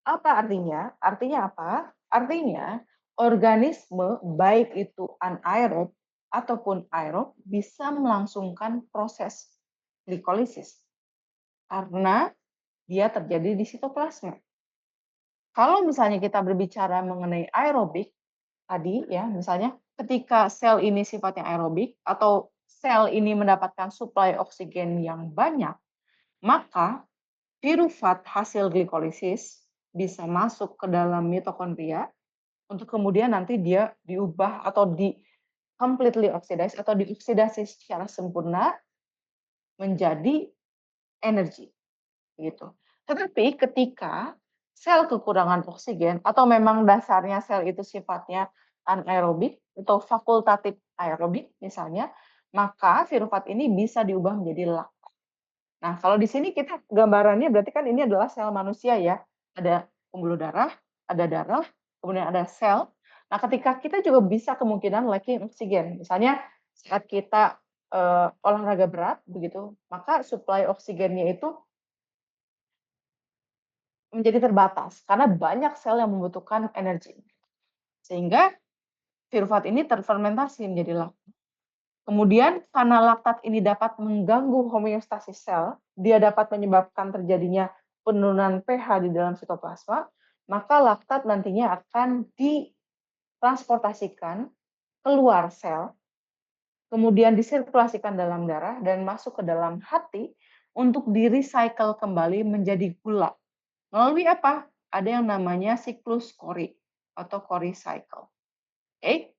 Apa artinya? Artinya apa? Artinya organisme baik itu anaerob ataupun aerob bisa melangsungkan proses glikolisis karena dia terjadi di sitoplasma. Kalau misalnya kita berbicara mengenai aerobik, tadi ya, misalnya ketika sel ini sifatnya aerobik atau sel ini mendapatkan suplai oksigen yang banyak, maka piruvat hasil glikolisis bisa masuk ke dalam mitokondria untuk kemudian nanti dia diubah atau di completely oxidize atau dioksidasi secara sempurna menjadi energi gitu. Tetapi ketika sel kekurangan oksigen atau memang dasarnya sel itu sifatnya anaerobik atau fakultatif aerobik misalnya, maka piruvat ini bisa diubah menjadi laktat. Nah, kalau di sini kita gambarannya berarti kan ini adalah sel manusia ya. Ada pembuluh darah, kemudian ada sel. Nah, ketika kita juga bisa kemungkinan lacking oksigen. Misalnya saat kita olahraga berat begitu, maka suplai oksigennya itu menjadi terbatas karena banyak sel yang membutuhkan energi. Sehingga piruvat ini terfermentasi menjadi laktat. Kemudian karena laktat ini dapat mengganggu homeostasis sel, dia dapat menyebabkan terjadinya penurunan pH di dalam sitoplasma, maka laktat nantinya akan ditransportasikan keluar sel, kemudian disirkulasikan dalam darah dan masuk ke dalam hati untuk di-recycle kembali menjadi gula. Melalui apa? Ada yang namanya siklus Cori atau Cori cycle. Oke?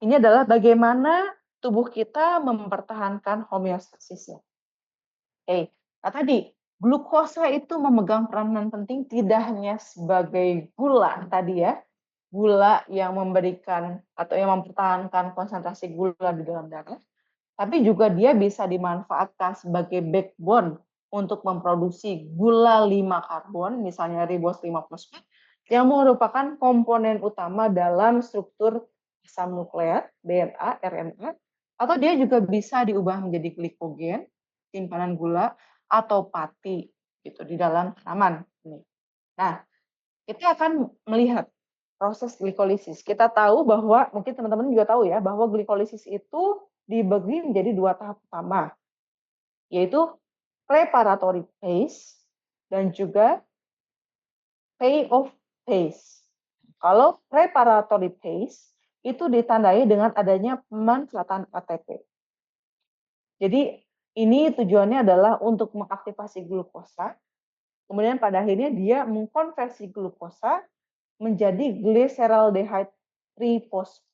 Ini adalah bagaimana tubuh kita mempertahankan homeostasisnya. Oke, nah tadi glukosa itu memegang peranan penting tidak hanya sebagai gula tadi ya, gula yang memberikan atau yang mempertahankan konsentrasi gula di dalam darah, tapi juga dia bisa dimanfaatkan sebagai backbone untuk memproduksi gula 5 karbon, misalnya ribos 5 fosfat, yang merupakan komponen utama dalam struktur asam nukleat, DNA, RNA, atau dia juga bisa diubah menjadi glikogen, simpanan gula, atau pati gitu di dalam tanaman. Nah, kita akan melihat proses glikolisis. Kita tahu bahwa, mungkin teman-teman juga tahu ya, bahwa glikolisis itu dibagi menjadi 2 tahap utama, yaitu preparatory phase dan juga payoff phase. Kalau preparatory phase itu ditandai dengan adanya pemanfaatan ATP. Jadi ini tujuannya adalah untuk mengaktifasi glukosa, kemudian pada akhirnya dia mengkonversi glukosa menjadi glyceraldehyde triphosphate.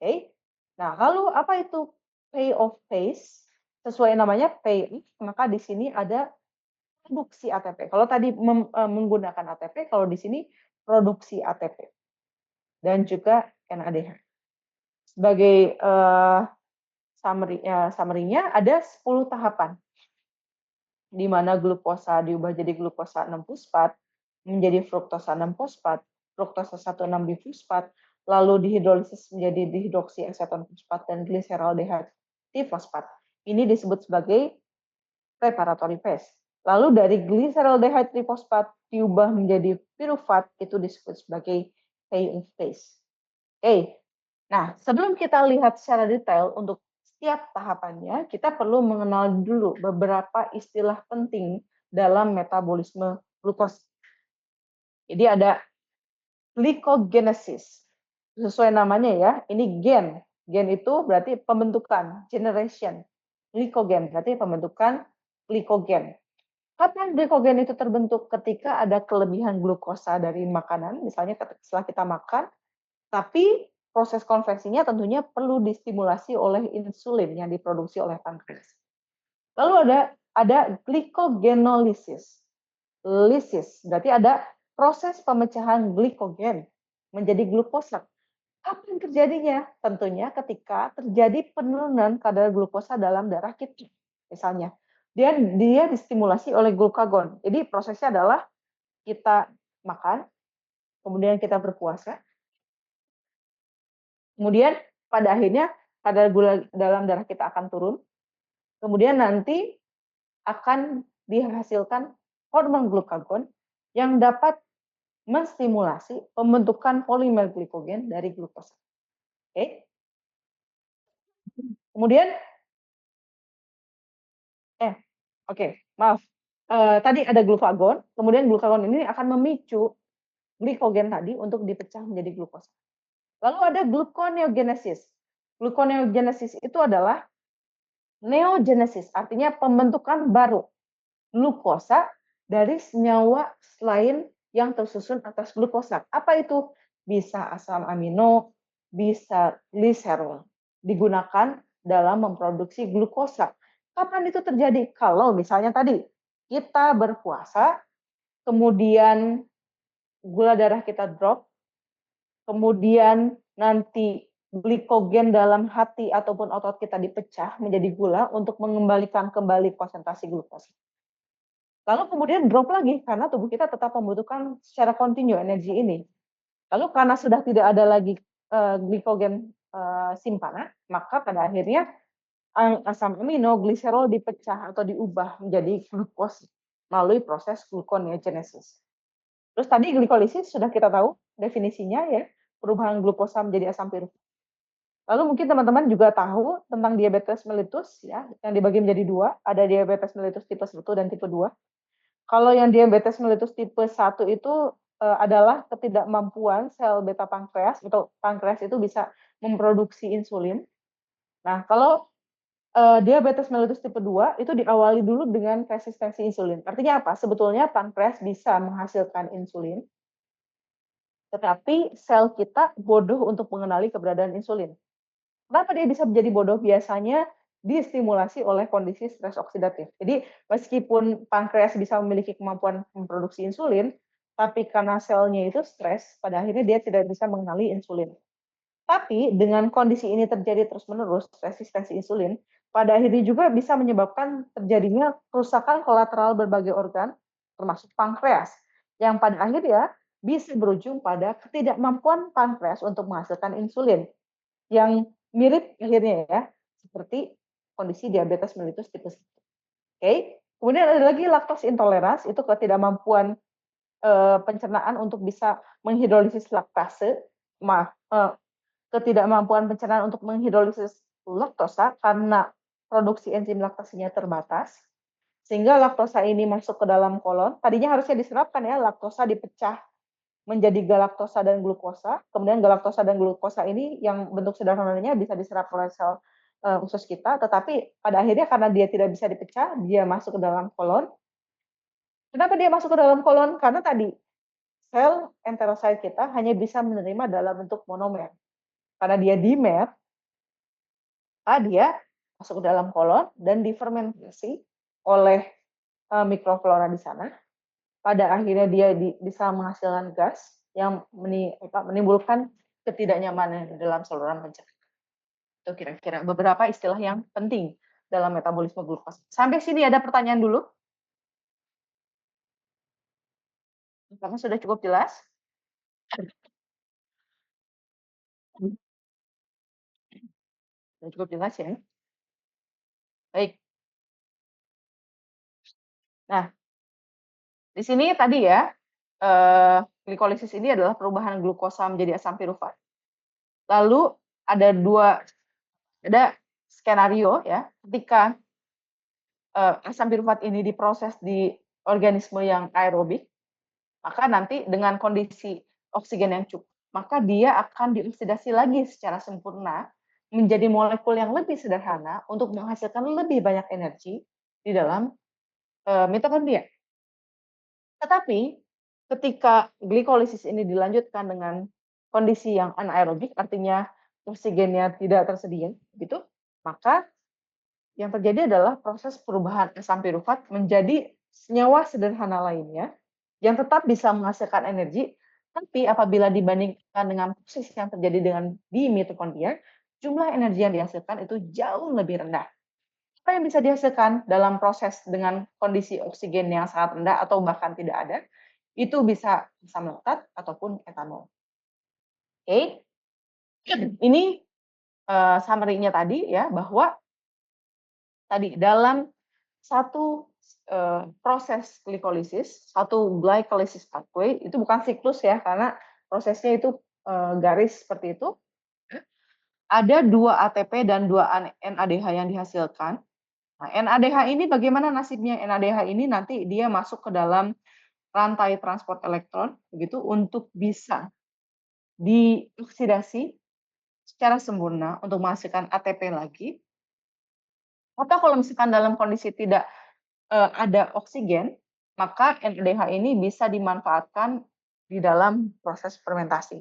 Oke. Nah, lalu apa itu payoff phase? Sesuai namanya payoff, maka di sini ada produksi ATP. Kalau tadi menggunakan ATP, kalau di sini produksi ATP dan juga NADH. Sebagai summary-nya ada 10 tahapan di mana glukosa diubah jadi glukosa 6-fosfat, menjadi fruktosa 6-fosfat, fruktosa 1,6 bifosfat, lalu dihidrolisis menjadi dihidroksieseton fosfat dan gliseraldehyde trifosfat. Ini disebut sebagai preparatory phase. Lalu dari gliseraldehyde trifosfat diubah menjadi piruvat, itu disebut sebagai payoff phase. Oke. Nah, sebelum kita lihat secara detail untuk setiap tahapannya, kita perlu mengenal dulu beberapa istilah penting dalam metabolisme glukosa. Jadi ada glycogenesis. Sesuai namanya ya, ini gen. Gen itu berarti pembentukan, generation. Glycogen berarti pembentukan glikogen. Kapan glikogen itu terbentuk? Ketika ada kelebihan glukosa dari makanan, misalnya setelah kita makan, tapi proses konversinya tentunya perlu distimulasi oleh insulin yang diproduksi oleh pankreas. Lalu ada glycogenolysis. Lysis berarti ada proses pemecahan glikogen menjadi glukosa. Kapan terjadinya? Tentunya ketika terjadi penurunan kadar glukosa dalam darah kita. Misalnya, dia distimulasi oleh glukagon. Jadi prosesnya adalah kita makan, kemudian kita berpuasa, kemudian pada akhirnya kadar gula dalam darah kita akan turun, kemudian nanti akan dihasilkan hormon glukagon yang dapat menstimulasi pembentukan polimer glikogen dari glukosa. Oke. Kemudian maaf. Tadi ada glukagon, kemudian glukagon ini akan memicu glikogen tadi untuk dipecah menjadi glukosa. Lalu ada gluconeogenesis. Gluconeogenesis itu adalah neogenesis, artinya pembentukan baru glukosa dari senyawa lain yang tersusun atas glukosa. Apa itu? Bisa asam amino, bisa gliserol. Digunakan dalam memproduksi glukosa. Kapan itu terjadi? Kalau misalnya tadi kita berpuasa, kemudian gula darah kita drop, kemudian nanti glikogen dalam hati ataupun otot kita dipecah menjadi gula untuk mengembalikan kembali konsentrasi glukosa. Lalu kemudian drop lagi karena tubuh kita tetap membutuhkan secara kontinu energi ini. Lalu karena sudah tidak ada lagi glikogen simpanan, maka pada akhirnya asam amino, gliserol dipecah atau diubah menjadi glukos melalui proses gluconeogenesis. Terus tadi glikolisis sudah kita tahu definisinya ya, perubahan glukosa menjadi asam pirufik. Lalu mungkin teman-teman juga tahu tentang diabetes mellitus ya, yang dibagi menjadi dua, ada diabetes mellitus tipe 1 dan tipe 2. Kalau yang diabetes mellitus tipe 1 itu adalah ketidakmampuan sel beta pankreas atau pankreas itu bisa memproduksi insulin. Nah, kalau diabetes mellitus tipe 2 itu diawali dulu dengan resistensi insulin. Artinya apa? Sebetulnya pankreas bisa menghasilkan insulin, tetapi sel kita bodoh untuk mengenali keberadaan insulin. Kenapa dia bisa menjadi bodoh? Biasanya distimulasi oleh kondisi stres oksidatif. Jadi meskipun pankreas bisa memiliki kemampuan memproduksi insulin, tapi karena selnya itu stres, pada akhirnya dia tidak bisa mengenali insulin. Tapi dengan kondisi ini terjadi terus-menerus, resistensi insulin, pada akhirnya juga bisa menyebabkan terjadinya kerusakan kolateral berbagai organ, termasuk pankreas, yang pada akhirnya bisa berujung pada ketidakmampuan pankreas untuk menghasilkan insulin, yang mirip akhirnya ya, seperti kondisi diabetes mellitus tipe 1. Oke. Kemudian ada lagi laktos intolerans, itu ketidakmampuan pencernaan untuk bisa menghidrolisis laktase, ketidakmampuan pencernaan untuk menghidrolisis laktosa karena produksi enzim laktasenya terbatas, sehingga laktosa ini masuk ke dalam kolon. Tadinya harusnya diserapkan ya, laktosa dipecah menjadi galaktosa dan glukosa. Kemudian galaktosa dan glukosa ini yang bentuk sederhananya bisa diserap oleh sel usus kita, tetapi pada akhirnya karena dia tidak bisa dipecah, dia masuk ke dalam kolon. Kenapa dia masuk ke dalam kolon? Karena tadi sel enterosit kita hanya bisa menerima dalam bentuk monomer. Karena dia dimer, dia masuk ke dalam kolon dan difermentasi oleh mikroflora di sana. Pada akhirnya dia bisa menghasilkan gas yang menimbulkan ketidaknyamanan di dalam saluran pencernaan. Itu kira-kira beberapa istilah yang penting dalam metabolisme glukosa. Sampai sini ada pertanyaan dulu? Karena sudah cukup jelas? Sudah cukup jelas ya? Baik. Nah, di sini tadi ya, glikolisis ini adalah perubahan glukosa menjadi asam pirufat. Lalu ada skenario ya, ketika asam pirufat ini diproses di organisme yang aerobik, maka nanti dengan kondisi oksigen yang cukup, maka dia akan dioksidasi lagi secara sempurna menjadi molekul yang lebih sederhana untuk menghasilkan lebih banyak energi di dalam mitokondria. Tetapi ketika glikolisis ini dilanjutkan dengan kondisi yang anaerobik, artinya oksigennya tidak tersedia, gitu, maka yang terjadi adalah proses perubahan asam pirufat menjadi senyawa sederhana lainnya yang tetap bisa menghasilkan energi, tapi apabila dibandingkan dengan proses yang terjadi di mitokondria, jumlah energi yang dihasilkan itu jauh lebih rendah. Apa yang bisa dihasilkan dalam proses dengan kondisi oksigen yang sangat rendah atau bahkan tidak ada, itu bisa asam laktat ataupun etanol. Oke, ini summary-nya tadi ya, bahwa tadi dalam satu proses glikolisis, satu glycolysis pathway, itu bukan siklus ya, karena prosesnya itu garis seperti itu. Ada 2 ATP dan 2 NADH yang dihasilkan. Nah, NADH ini bagaimana nasibnya? NADH ini nanti dia masuk ke dalam rantai transport elektron, begitu, untuk bisa dioksidasi secara sempurna untuk menghasilkan ATP lagi. Atau kalau misalkan dalam kondisi tidak ada oksigen, maka NADH ini bisa dimanfaatkan di dalam proses fermentasi.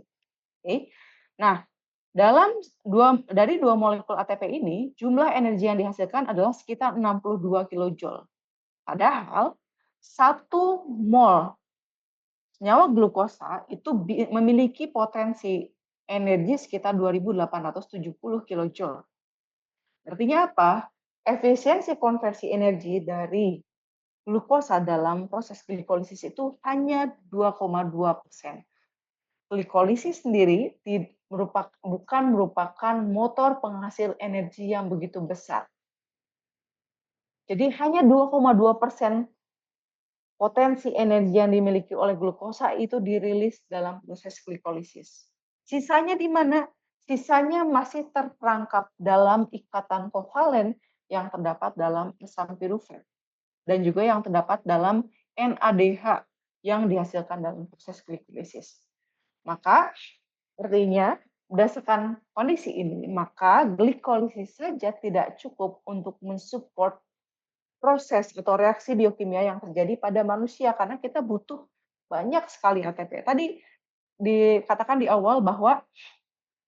Oke. Nah, dari dua molekul ATP ini, jumlah energi yang dihasilkan adalah sekitar 62 kilojoule. Padahal 1 mol senyawa glukosa itu memiliki potensi energi sekitar 2.870 kilojoule. Artinya apa? Efisiensi konversi energi dari glukosa dalam proses glikolisis itu hanya 2,2%. Glikolisis sendiri bukan merupakan motor penghasil energi yang begitu besar. Jadi hanya 2,2% potensi energi yang dimiliki oleh glukosa itu dirilis dalam proses glikolisis. Sisanya di mana? Sisanya masih terperangkap dalam ikatan kovalen yang terdapat dalam asam pirufat dan juga yang terdapat dalam NADH yang dihasilkan dalam proses glikolisis. Maka artinya berdasarkan kondisi ini, maka glikolisis saja tidak cukup untuk mensupport proses atau reaksi biokimia yang terjadi pada manusia karena kita butuh banyak sekali ATP. Tadi dikatakan di awal bahwa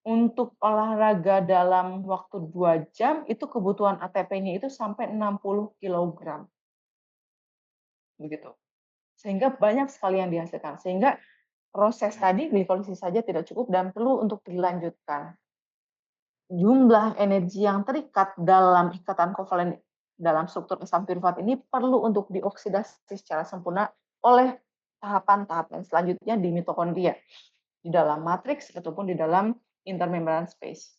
untuk olahraga dalam waktu 2 jam itu kebutuhan ATP-nya itu sampai 60 kilogram. Begitu. Sehingga banyak sekali yang dihasilkan. Sehingga proses tadi glikolisis saja tidak cukup dan perlu untuk dilanjutkan. Jumlah energi yang terikat dalam ikatan kovalen dalam struktur asam pirufat ini perlu untuk dioksidasi secara sempurna oleh tahapan-tahapan selanjutnya di mitokondria, di dalam matriks ataupun di dalam intermembran space.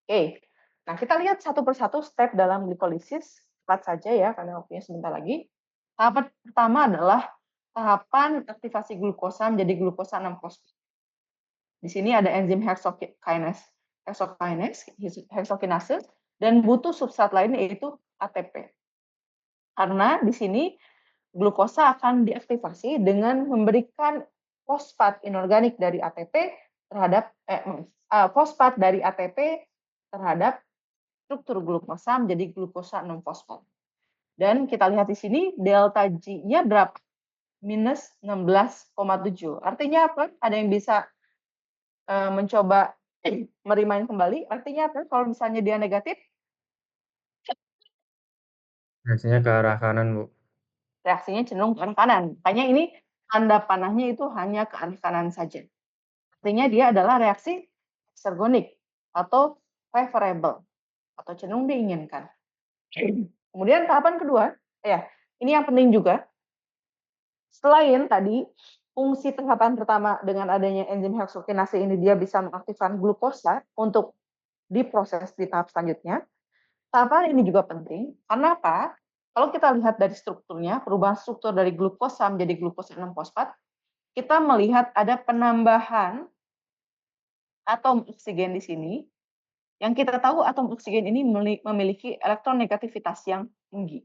Oke, nah kita lihat satu persatu step dalam glikolisis, cepat saja ya karena waktunya sebentar lagi. Tahapan pertama adalah tahapan aktivasi glukosa menjadi glukosa 6-fosfat. Di sini ada enzim heksokinase dan butuh substrat lain yaitu ATP. Karena di sini glukosa akan diaktifasi dengan memberikan fosfat inorganik dari ATP terhadap fosfat dari ATP terhadap struktur glukosa menjadi glukosa 6-fosfat. Dan kita lihat di sini delta G-nya berapa? Minus 16,7. Artinya apa? Ada yang bisa mencoba merimain kembali? Artinya apa? Kalau misalnya dia negatif? Reaksinya ke arah kanan, Bu. Reaksinya cenderung ke arah kanan. Makanya ini tanda panahnya itu hanya ke arah kanan saja. Artinya dia adalah reaksi eksergonik atau favorable atau cenderung diinginkan. Kemudian tahapan kedua, ya, ini yang penting juga. Selain tadi fungsi tahapan pertama dengan adanya enzim heksokinase ini dia bisa mengaktifkan glukosa untuk diproses di tahap selanjutnya. Tahapan ini juga penting karena apa? Kalau kita lihat dari strukturnya, perubahan struktur dari glukosa menjadi glukosa 6-fosfat, kita melihat ada penambahan atom oksigen di sini. Yang kita tahu atom oksigen ini memiliki elektronegativitas yang tinggi.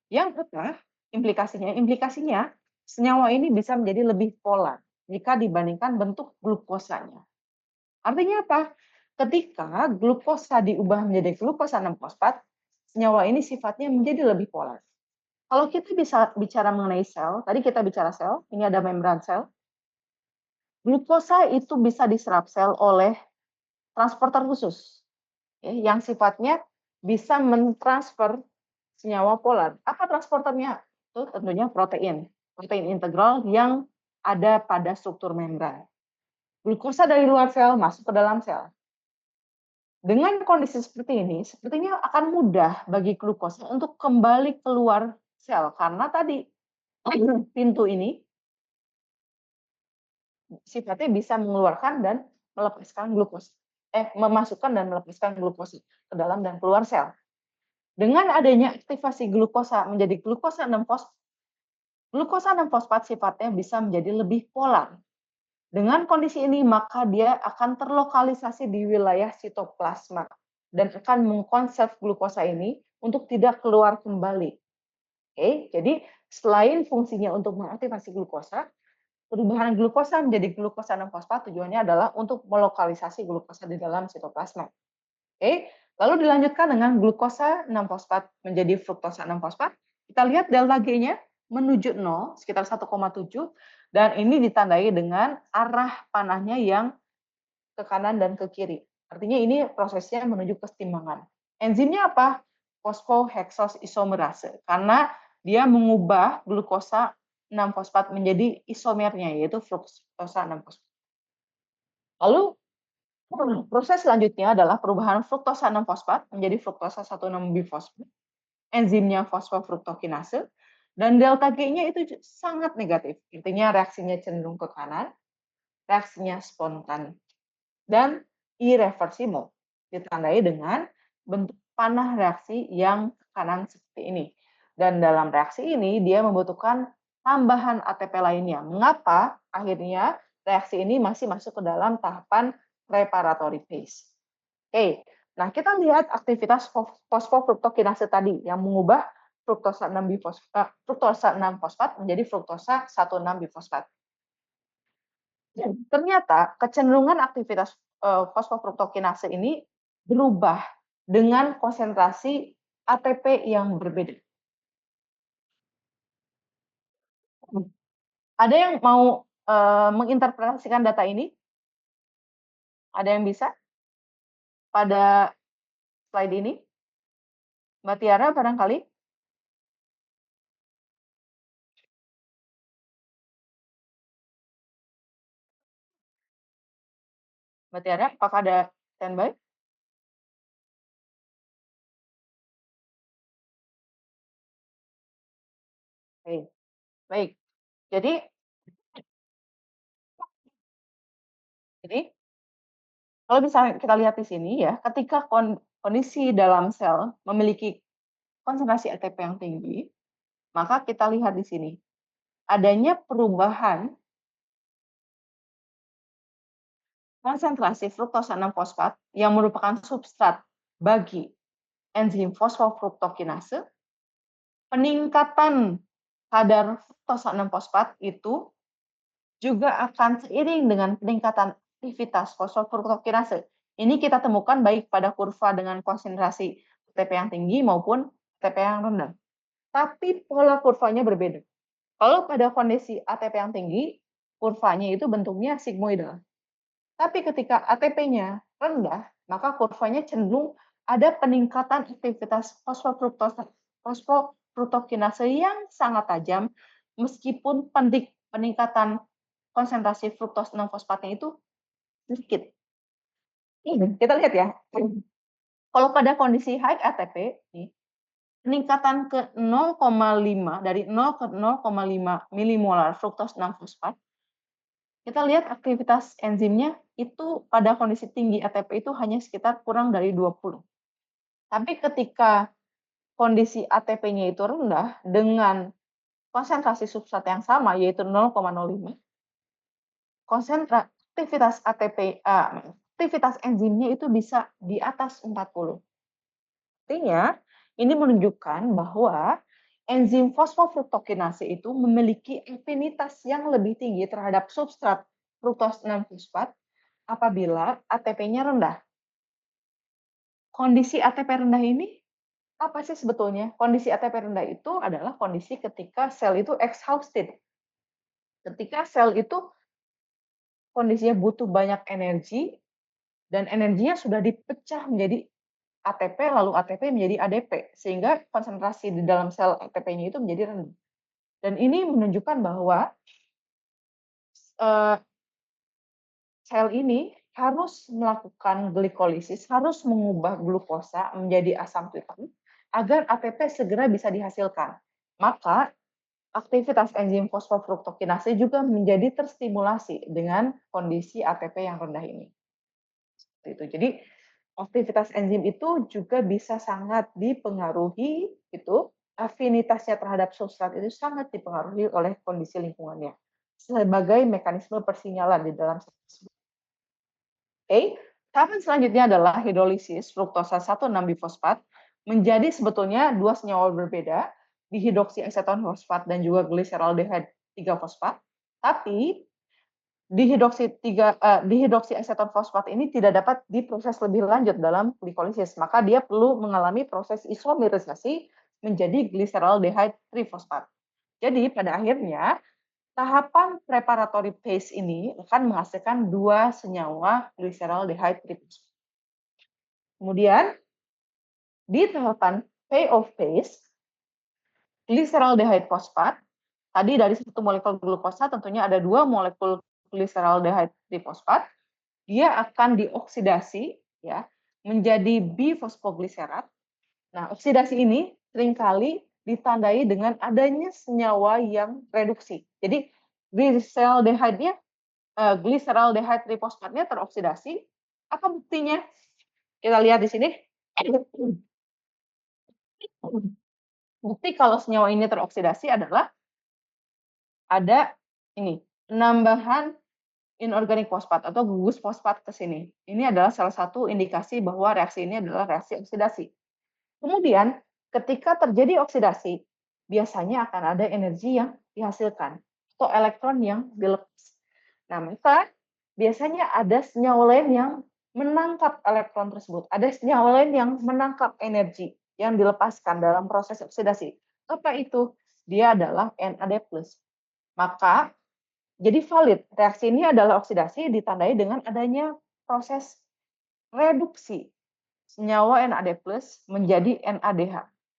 Yang apa implikasinya? Implikasinya senyawa ini bisa menjadi lebih polar jika dibandingkan bentuk glukosanya. Artinya apa? Ketika glukosa diubah menjadi glukosa 6-fosfat, senyawa ini sifatnya menjadi lebih polar. Kalau kita bisa bicara mengenai sel, tadi kita bicara sel, ini ada membran sel. Glukosa itu bisa diserap sel oleh transporter khusus, yang sifatnya bisa mentransfer senyawa polar. Apa transporternya? Itu tentunya protein integral yang ada pada struktur membran. Glukosa dari luar sel masuk ke dalam sel. Dengan kondisi seperti ini, sepertinya akan mudah bagi glukosa untuk kembali keluar sel karena tadi pintu ini sifatnya bisa mengeluarkan dan melepaskan glukosa. Memasukkan dan melepaskan glukosa ke dalam dan keluar sel. Dengan adanya aktivasi glukosa menjadi glukosa 6-fosfat, glukosa 6-fosfat sifatnya bisa menjadi lebih polar. Dengan kondisi ini, maka dia akan terlokalisasi di wilayah sitoplasma dan akan mengkonserv glukosa ini untuk tidak keluar kembali. Oke, jadi selain fungsinya untuk mengaktifasi glukosa, perubahan glukosa menjadi glukosa 6-fosfat tujuannya adalah untuk melokalisasi glukosa di dalam sitoplasma. Oke, lalu dilanjutkan dengan glukosa 6-fosfat menjadi fruktosa 6-fosfat. Kita lihat delta G-nya menuju 0, sekitar 1,7, dan ini ditandai dengan arah panahnya yang ke kanan dan ke kiri. Artinya ini prosesnya menuju kesetimbangan. Enzimnya apa? Fosfoheksosisomerase, karena dia mengubah glukosa 6-fosfat menjadi isomernya, yaitu fruktosa 6-fosfat. Lalu proses selanjutnya adalah perubahan fruktosa 6-fosfat menjadi fruktosa 1,6-bifosfat. Enzimnya fosfofruktokinase, dan delta G-nya itu sangat negatif. Artinya reaksinya cenderung ke kanan, reaksinya spontan, dan irreversible. Ditandai dengan bentuk panah reaksi yang ke kanan seperti ini. Dan dalam reaksi ini dia membutuhkan tambahan ATP lainnya. Mengapa akhirnya reaksi ini masih masuk ke dalam tahapan preparatory phase? Oke, nah kita lihat aktivitas fosfofruktokinase tadi yang mengubah fruktosa 6-fosfat menjadi fruktosa 1,6-bifosfat. Ternyata kecenderungan aktivitas fosfofruktokinase ini berubah dengan konsentrasi ATP yang berbeda. Ada yang mau menginterpretasikan data ini? Ada yang bisa? Pada slide ini? Mbak Tiara barangkali? Mbak Tiara, apakah ada standby? Oke, baik. Jadi kalau misalnya kita lihat di sini ya, ketika kondisi dalam sel memiliki konsentrasi ATP yang tinggi, maka kita lihat di sini adanya perubahan konsentrasi fruktosa 6-fosfat yang merupakan substrat bagi enzim fosfofruktokinase. Peningkatan kadar fruktosa 6-fosfat itu juga akan seiring dengan peningkatan aktivitas fosfofruktokinase. Ini kita temukan baik pada kurva dengan konsentrasi ATP yang tinggi maupun ATP yang rendah. Tapi pola kurvanya berbeda. Kalau pada kondisi ATP yang tinggi, kurvanya itu bentuknya sigmoidal. Tapi ketika ATP-nya rendah, maka kurvanya cenderung ada peningkatan aktivitas fosfofruktokinase yang sangat tajam, meskipun peningkatan konsentrasi fruktos 6-fosfatnya itu sedikit. Kita lihat ya. Kalau pada kondisi high ATP, peningkatan ke 0,5 dari 0 ke 0,5 milimolar fruktos 6-fosfat, kita lihat aktivitas enzimnya itu pada kondisi tinggi ATP itu hanya sekitar kurang dari 20. Tapi ketika kondisi ATP-nya itu rendah dengan konsentrasi substrat yang sama yaitu 0,05, aktivitas ATP aktivitas enzimnya itu bisa di atas 40. Artinya, ini menunjukkan bahwa enzim fosfofruktokinase itu memiliki afinitas yang lebih tinggi terhadap substrat fruktos 6-fosfat apabila ATP-nya rendah. Kondisi ATP rendah ini apa sih sebetulnya? Kondisi ATP rendah itu adalah kondisi ketika sel itu exhausted. Ketika sel itu kondisinya butuh banyak energi dan energinya sudah dipecah menjadi ATP lalu ATP menjadi ADP sehingga konsentrasi di dalam sel ATP-nya itu menjadi rendah. Dan ini menunjukkan bahwa sel ini harus melakukan glikolisis, harus mengubah glukosa menjadi asam titan agar ATP segera bisa dihasilkan. Maka aktivitas enzim fosfofruktokinase juga menjadi terstimulasi dengan kondisi ATP yang rendah ini. Seperti itu. Jadi aktivitas enzim itu juga bisa sangat dipengaruhi afinitasnya terhadap substrat itu sangat dipengaruhi oleh kondisi lingkungannya sebagai mekanisme persinyalan di dalam sel tersebut. Oke, tahapan selanjutnya adalah hidrolisis fruktosa 1,6-bifosfat menjadi sebetulnya dua senyawa berbeda, dihidroksieseton fosfat dan juga gliseraldehyde 3-fosfat. Tapi dihidroksieseton fosfat ini tidak dapat diproses lebih lanjut dalam glikolisis, maka dia perlu mengalami proses isomerisasi menjadi gliseraldehyde 3-fosfat. Jadi pada akhirnya tahapan preparatory phase ini akan menghasilkan dua senyawa gliseraldehyde 3-fosfat. Kemudian di tahapan payoff phase, gliseraldehyde fosfat tadi dari satu molekul glukosa tentunya ada dua molekul gliseraldehyde trifosfat, dia akan dioksidasi ya menjadi bifosfogliserat. Nah, oksidasi ini seringkali ditandai dengan adanya senyawa yang reduksi. Jadi gliseraldehyde-nya gliseraldehyde trifosfatnya teroksidasi. Apa buktinya? Kita lihat di sini. Bukti kalau senyawa ini teroksidasi adalah ada ini penambahan inorganik fosfat atau gugus fosfat ke sini. Ini adalah salah satu indikasi bahwa reaksi ini adalah reaksi oksidasi. Kemudian, ketika terjadi oksidasi, biasanya akan ada energi yang dihasilkan atau elektron yang dilepas. Nah, maka biasanya ada senyawa lain yang menangkap elektron tersebut. Ada senyawa lain yang menangkap energi yang dilepaskan dalam proses oksidasi. Apa itu? Dia adalah NAD+. Maka jadi valid, reaksi ini adalah oksidasi ditandai dengan adanya proses reduksi senyawa NAD+ menjadi NADH.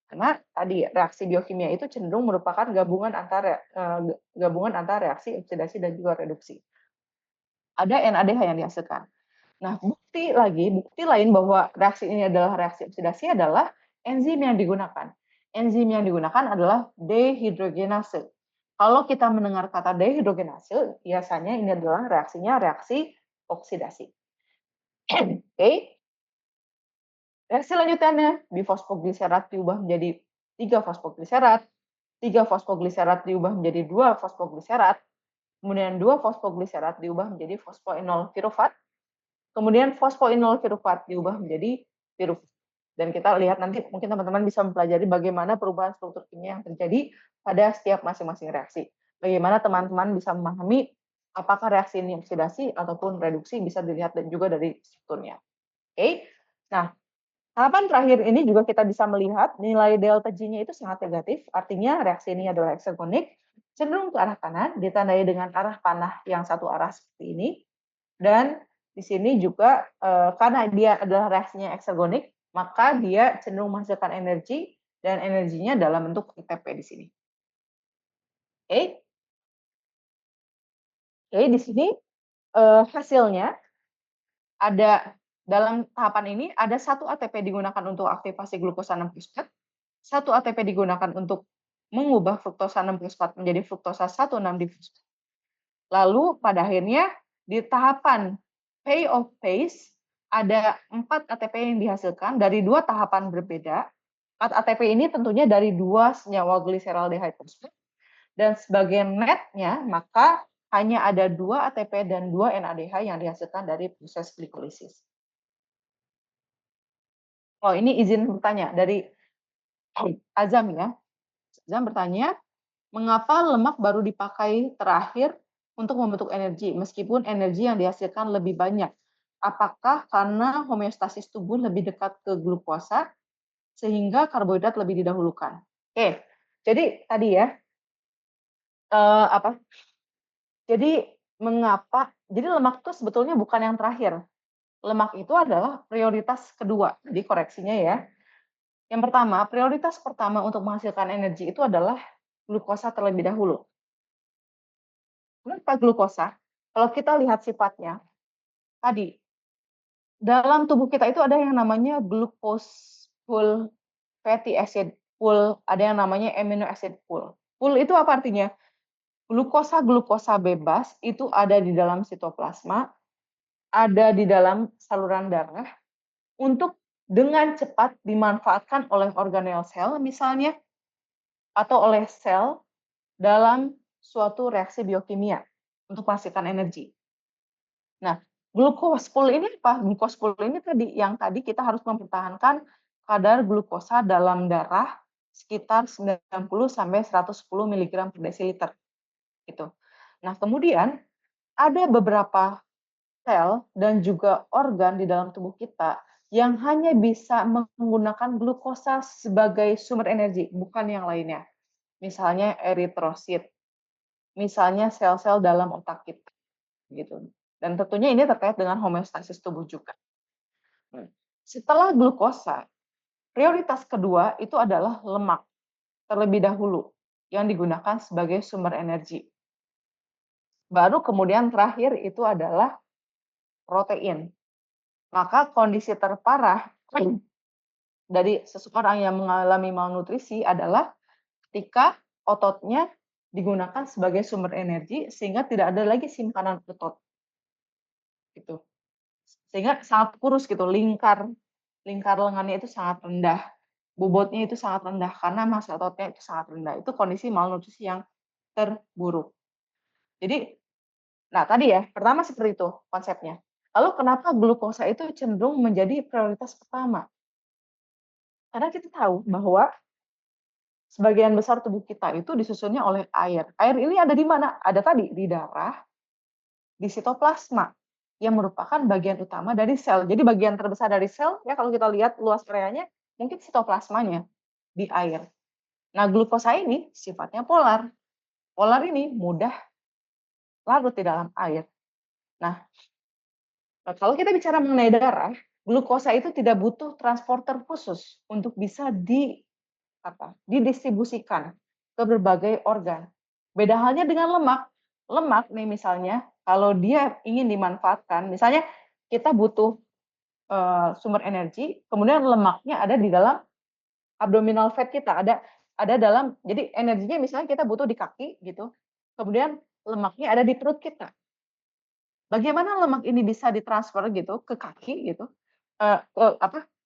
Karena tadi reaksi biokimia itu cenderung merupakan gabungan antara reaksi oksidasi dan juga reduksi. Ada NADH yang dihasilkan. Nah, bukti lain bahwa reaksi ini adalah reaksi oksidasi adalah enzim yang digunakan. Enzim yang digunakan adalah dehidrogenase. Kalau kita mendengar kata dehidrogenase, biasanya ini adalah reaksinya reaksi oksidasi. Oke. Reaksi lanjutannya, bifosfogliserat diubah menjadi 3-fosfogliserat, 3-fosfogliserat diubah menjadi 2-fosfogliserat, kemudian 2-fosfogliserat diubah menjadi fosfoenol pirufat, kemudian fosfoenol pirufat diubah menjadi pirufat. Dan kita lihat nanti mungkin teman-teman bisa mempelajari bagaimana perubahan struktur kimia yang terjadi pada setiap masing-masing reaksi. Bagaimana teman-teman bisa memahami apakah reaksi ini oksidasi ataupun reduksi bisa dilihat dan juga dari strukturnya. Oke. Nah, tahapan terakhir ini juga kita bisa melihat nilai delta G-nya itu sangat negatif, artinya reaksi ini adalah eksergonik, cenderung ke arah kanan, ditandai dengan arah panah yang satu arah seperti ini, dan di sini juga karena dia adalah reaksinya eksergonik, maka dia cenderung menghasilkan energi dan energinya dalam bentuk ATP di sini. Oke. Oke, di sini hasilnya ada dalam tahapan ini ada 1 ATP digunakan untuk aktivasi glukosa 6-fosfat, 1 ATP digunakan untuk mengubah fruktosa 6-fosfat menjadi fruktosa 1,6-difosfat. Lalu pada akhirnya di tahapan payoff phase ada 4 ATP yang dihasilkan dari 2 tahapan berbeda. 4 ATP ini tentunya dari 2 senyawa gliseraldehyde fosfat dan sebagai netnya maka hanya ada 2 ATP dan 2 NADH yang dihasilkan dari proses glikolisis. Oh, ini izin bertanya dari Azam ya. Azam bertanya, mengapa lemak baru dipakai terakhir untuk membentuk energi, meskipun energi yang dihasilkan lebih banyak? Apakah karena homeostasis tubuh lebih dekat ke glukosa, sehingga karbohidrat lebih didahulukan? Oke, jadi tadi ya, apa? Jadi jadi lemak itu sebetulnya bukan yang terakhir. Lemak itu adalah prioritas kedua. Jadi koreksinya ya. Yang pertama, prioritas pertama untuk menghasilkan energi itu adalah glukosa terlebih dahulu. Kenapa glukosa? Kalau kita lihat sifatnya, tadi dalam tubuh kita itu ada yang namanya glucose pool fatty acid pool, ada yang namanya amino acid pool. Pool itu apa artinya? Glukosa bebas itu ada di dalam sitoplasma, ada di dalam saluran darah untuk dengan cepat dimanfaatkan oleh organel sel misalnya atau oleh sel dalam suatu reaksi biokimia untuk menghasilkan energi. Nah, glucose pool ini apa? Glucose pool ini yang tadi kita harus mempertahankan kadar glukosa dalam darah sekitar 90 sampai 110 mg per desiliter gitu. Nah, kemudian ada beberapa sel dan juga organ di dalam tubuh kita yang hanya bisa menggunakan glukosa sebagai sumber energi, bukan yang lainnya. Misalnya eritrosit, misalnya sel-sel dalam otak kita, gitu. Dan tentunya ini terkait dengan homeostasis tubuh juga. Setelah glukosa, prioritas kedua itu adalah lemak terlebih dahulu yang digunakan sebagai sumber energi. Baru kemudian terakhir itu adalah protein. Maka kondisi terparah dari seseorang yang mengalami malnutrisi adalah ketika ototnya digunakan sebagai sumber energi sehingga tidak ada lagi simpanan otot. Gitu. Sehingga sangat kurus gitu, lingkar lengannya itu sangat rendah, bobotnya itu sangat rendah karena massa ototnya itu sangat rendah. Itu kondisi malnutrisi yang terburuk. Jadi, nah tadi ya, pertama seperti itu konsepnya. Lalu kenapa glukosa itu cenderung menjadi prioritas pertama? Karena kita tahu bahwa sebagian besar tubuh kita itu disusunnya oleh air. Air ini ada di mana? Ada tadi di darah, di sitoplasma yang merupakan bagian utama dari sel. Jadi bagian terbesar dari sel ya kalau kita lihat luas areanya mungkin sitoplasmanya di air. Nah, glukosa ini sifatnya polar. Polar ini mudah larut di dalam air. Nah, kalau kita bicara mengenai darah, glukosa itu tidak butuh transporter khusus untuk bisa didistribusikan ke berbagai organ. Beda halnya dengan lemak. Lemak nih misalnya, kalau dia ingin dimanfaatkan, misalnya kita butuh sumber energi, kemudian lemaknya ada di dalam abdominal fat kita, ada dalam, jadi energinya misalnya kita butuh di kaki gitu, kemudian lemaknya ada di perut kita. Bagaimana lemak ini bisa ditransfer gitu ke kaki gitu?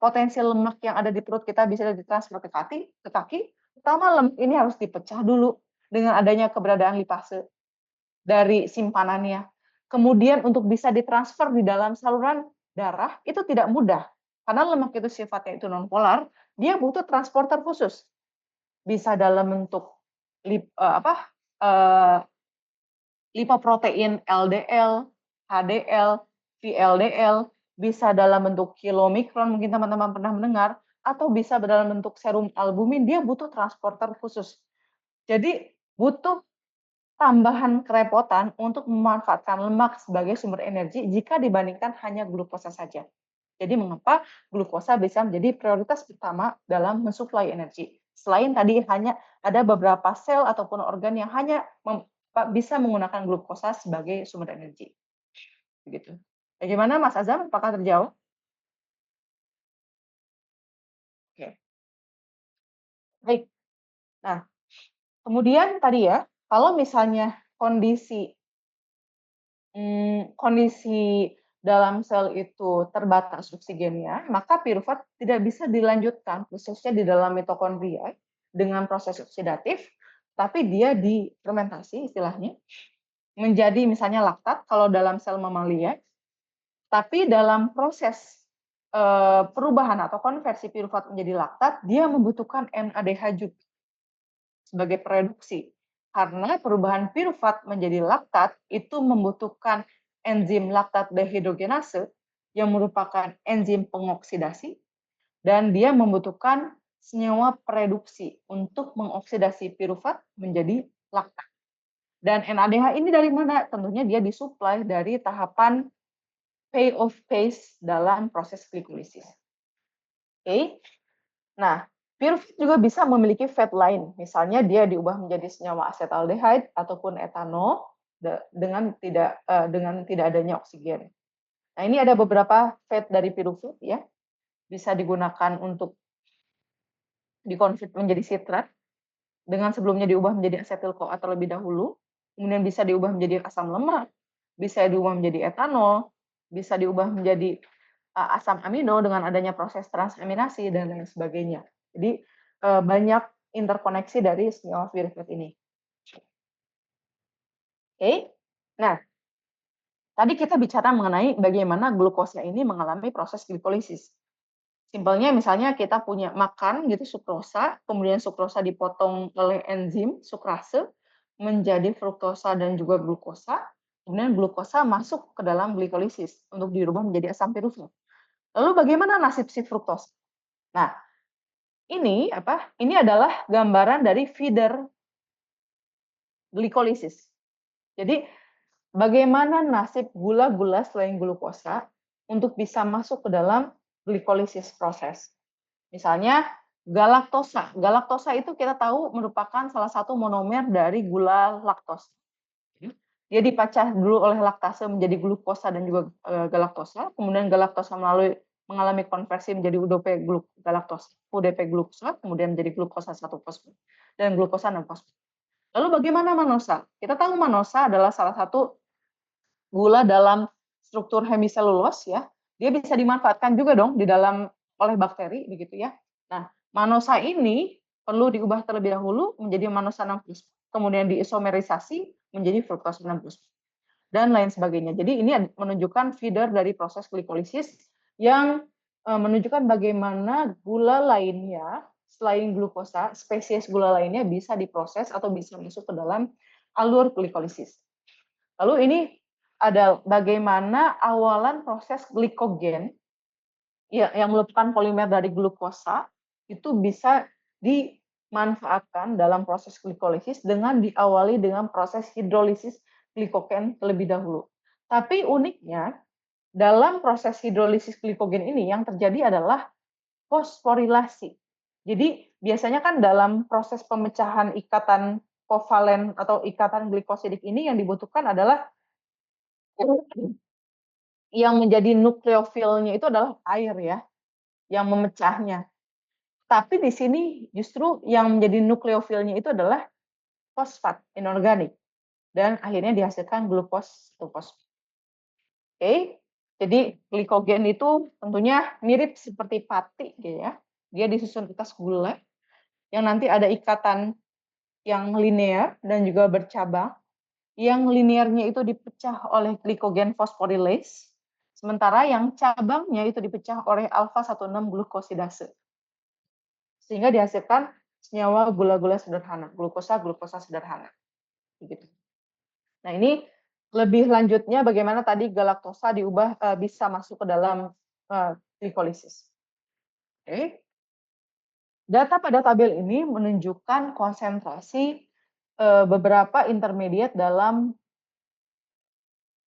Potensi lemak yang ada di perut kita bisa ditransfer ke kaki. Pertama lemak ini harus dipecah dulu dengan adanya keberadaan lipase dari simpanannya. Kemudian untuk bisa ditransfer di dalam saluran darah itu tidak mudah karena lemak itu sifatnya itu nonpolar, dia butuh transporter khusus. Bisa dalam bentuk lipoprotein LDL, HDL, VLDL, bisa dalam bentuk kilomikron, mungkin teman-teman pernah mendengar, atau bisa dalam bentuk serum albumin, dia butuh transporter khusus. Jadi butuh tambahan kerepotan untuk memanfaatkan lemak sebagai sumber energi jika dibandingkan hanya glukosa saja. Jadi mengapa glukosa bisa menjadi prioritas pertama dalam mensuplai energi. Selain tadi hanya ada beberapa sel ataupun organ yang hanya bisa menggunakan glukosa sebagai sumber energi. Begitu. Bagaimana Mas Azam? Apakah terjawab? Oke. Baik. Nah, kemudian tadi ya, kalau misalnya kondisi dalam sel itu terbatas oksigennya, maka pirufat tidak bisa dilanjutkan, khususnya di dalam mitokondria dengan proses oksidatif, tapi dia difermentasi istilahnya menjadi misalnya laktat kalau dalam sel mamalia, tapi dalam proses perubahan atau konversi piruvat menjadi laktat, dia membutuhkan NADH juga sebagai produksi. Karena perubahan piruvat menjadi laktat itu membutuhkan enzim laktat dehidrogenase yang merupakan enzim pengoksidasi, dan dia membutuhkan senyawa pereduksi untuk mengoksidasi piruvat menjadi laktat. Dan NADH ini dari mana? Tentunya dia disuplai dari tahapan of phase dalam proses glikolisis. Oke. Nah, piruvat juga bisa memiliki fat lain. Misalnya dia diubah menjadi senyawa asetaldehyde ataupun etanol dengan tidak adanya oksigen. Nah, ini ada beberapa fat dari piruvat ya. Bisa digunakan untuk dikonvert menjadi sitrat dengan sebelumnya diubah menjadi asetil-CoA terlebih dahulu, kemudian bisa diubah menjadi asam lemak, bisa diubah menjadi etanol, bisa diubah menjadi asam amino dengan adanya proses transaminasi dan lain sebagainya. Jadi banyak interkoneksi dari senyawa piruvat ini. Oke. Nah, tadi kita bicara mengenai bagaimana glukosa ini mengalami proses glikolisis. Simpelnya misalnya kita punya makan gitu sukrosa, kemudian sukrosa dipotong oleh enzim sukrase menjadi fruktosa dan juga glukosa, kemudian glukosa masuk ke dalam glikolisis untuk dirubah menjadi asam piruvat. Lalu bagaimana nasib si fruktosa? Nah, ini adalah gambaran dari feeder glikolisis. Jadi bagaimana nasib gula-gula selain glukosa untuk bisa masuk ke dalam glikolisis proses. Misalnya galaktosa. Galaktosa itu kita tahu merupakan salah satu monomer dari gula laktos. Dia dipecah dulu oleh laktase menjadi glukosa dan juga galaktosa, kemudian galaktosa mengalami konversi menjadi UDP galaktosa, UDP glukosa, kemudian menjadi glukosa 1 fosfat dan glukosa 6 fosfat. Lalu bagaimana manosa? Kita tahu manosa adalah salah satu gula dalam struktur hemiselulos ya. Dia bisa dimanfaatkan juga dong di dalam oleh bakteri begitu ya. Nah, manosa ini perlu diubah terlebih dahulu menjadi manosa 6 fosfat, kemudian diisomerisasi menjadi fruktosa 6 fosfat dan lain sebagainya. Jadi ini menunjukkan feeder dari proses glikolisis yang menunjukkan bagaimana gula lainnya selain glukosa, spesies gula lainnya bisa diproses atau bisa masuk ke dalam alur glikolisis. Lalu ini ada bagaimana awalan proses glikogen yang merupakan polimer dari glukosa itu bisa dimanfaatkan dalam proses glikolisis dengan diawali dengan proses hidrolisis glikogen terlebih dahulu. Tapi uniknya dalam proses hidrolisis glikogen ini yang terjadi adalah fosforilasi. Jadi biasanya kan dalam proses pemecahan ikatan kovalen atau ikatan glikosidik ini yang dibutuhkan adalah yang menjadi nukleofilnya itu adalah air ya, yang memecahnya. Tapi di sini justru yang menjadi nukleofilnya itu adalah fosfat inorganik dan akhirnya dihasilkan glukos 1 fosfat. Oke, jadi glikogen itu tentunya mirip seperti pati gitu ya. Dia disusun atas gula yang nanti ada ikatan yang linear dan juga bercabang. Yang linearnya itu dipecah oleh glikogen fosforilase, sementara yang cabangnya itu dipecah oleh alfa 16 glukosidase. Sehingga dihasilkan senyawa gula-gula sederhana, glukosa sederhana. Begitu. Nah, ini lebih lanjutnya bagaimana tadi galaktosa diubah bisa masuk ke dalam glikolisis. Oke. Data pada tabel ini menunjukkan konsentrasi beberapa intermediate dalam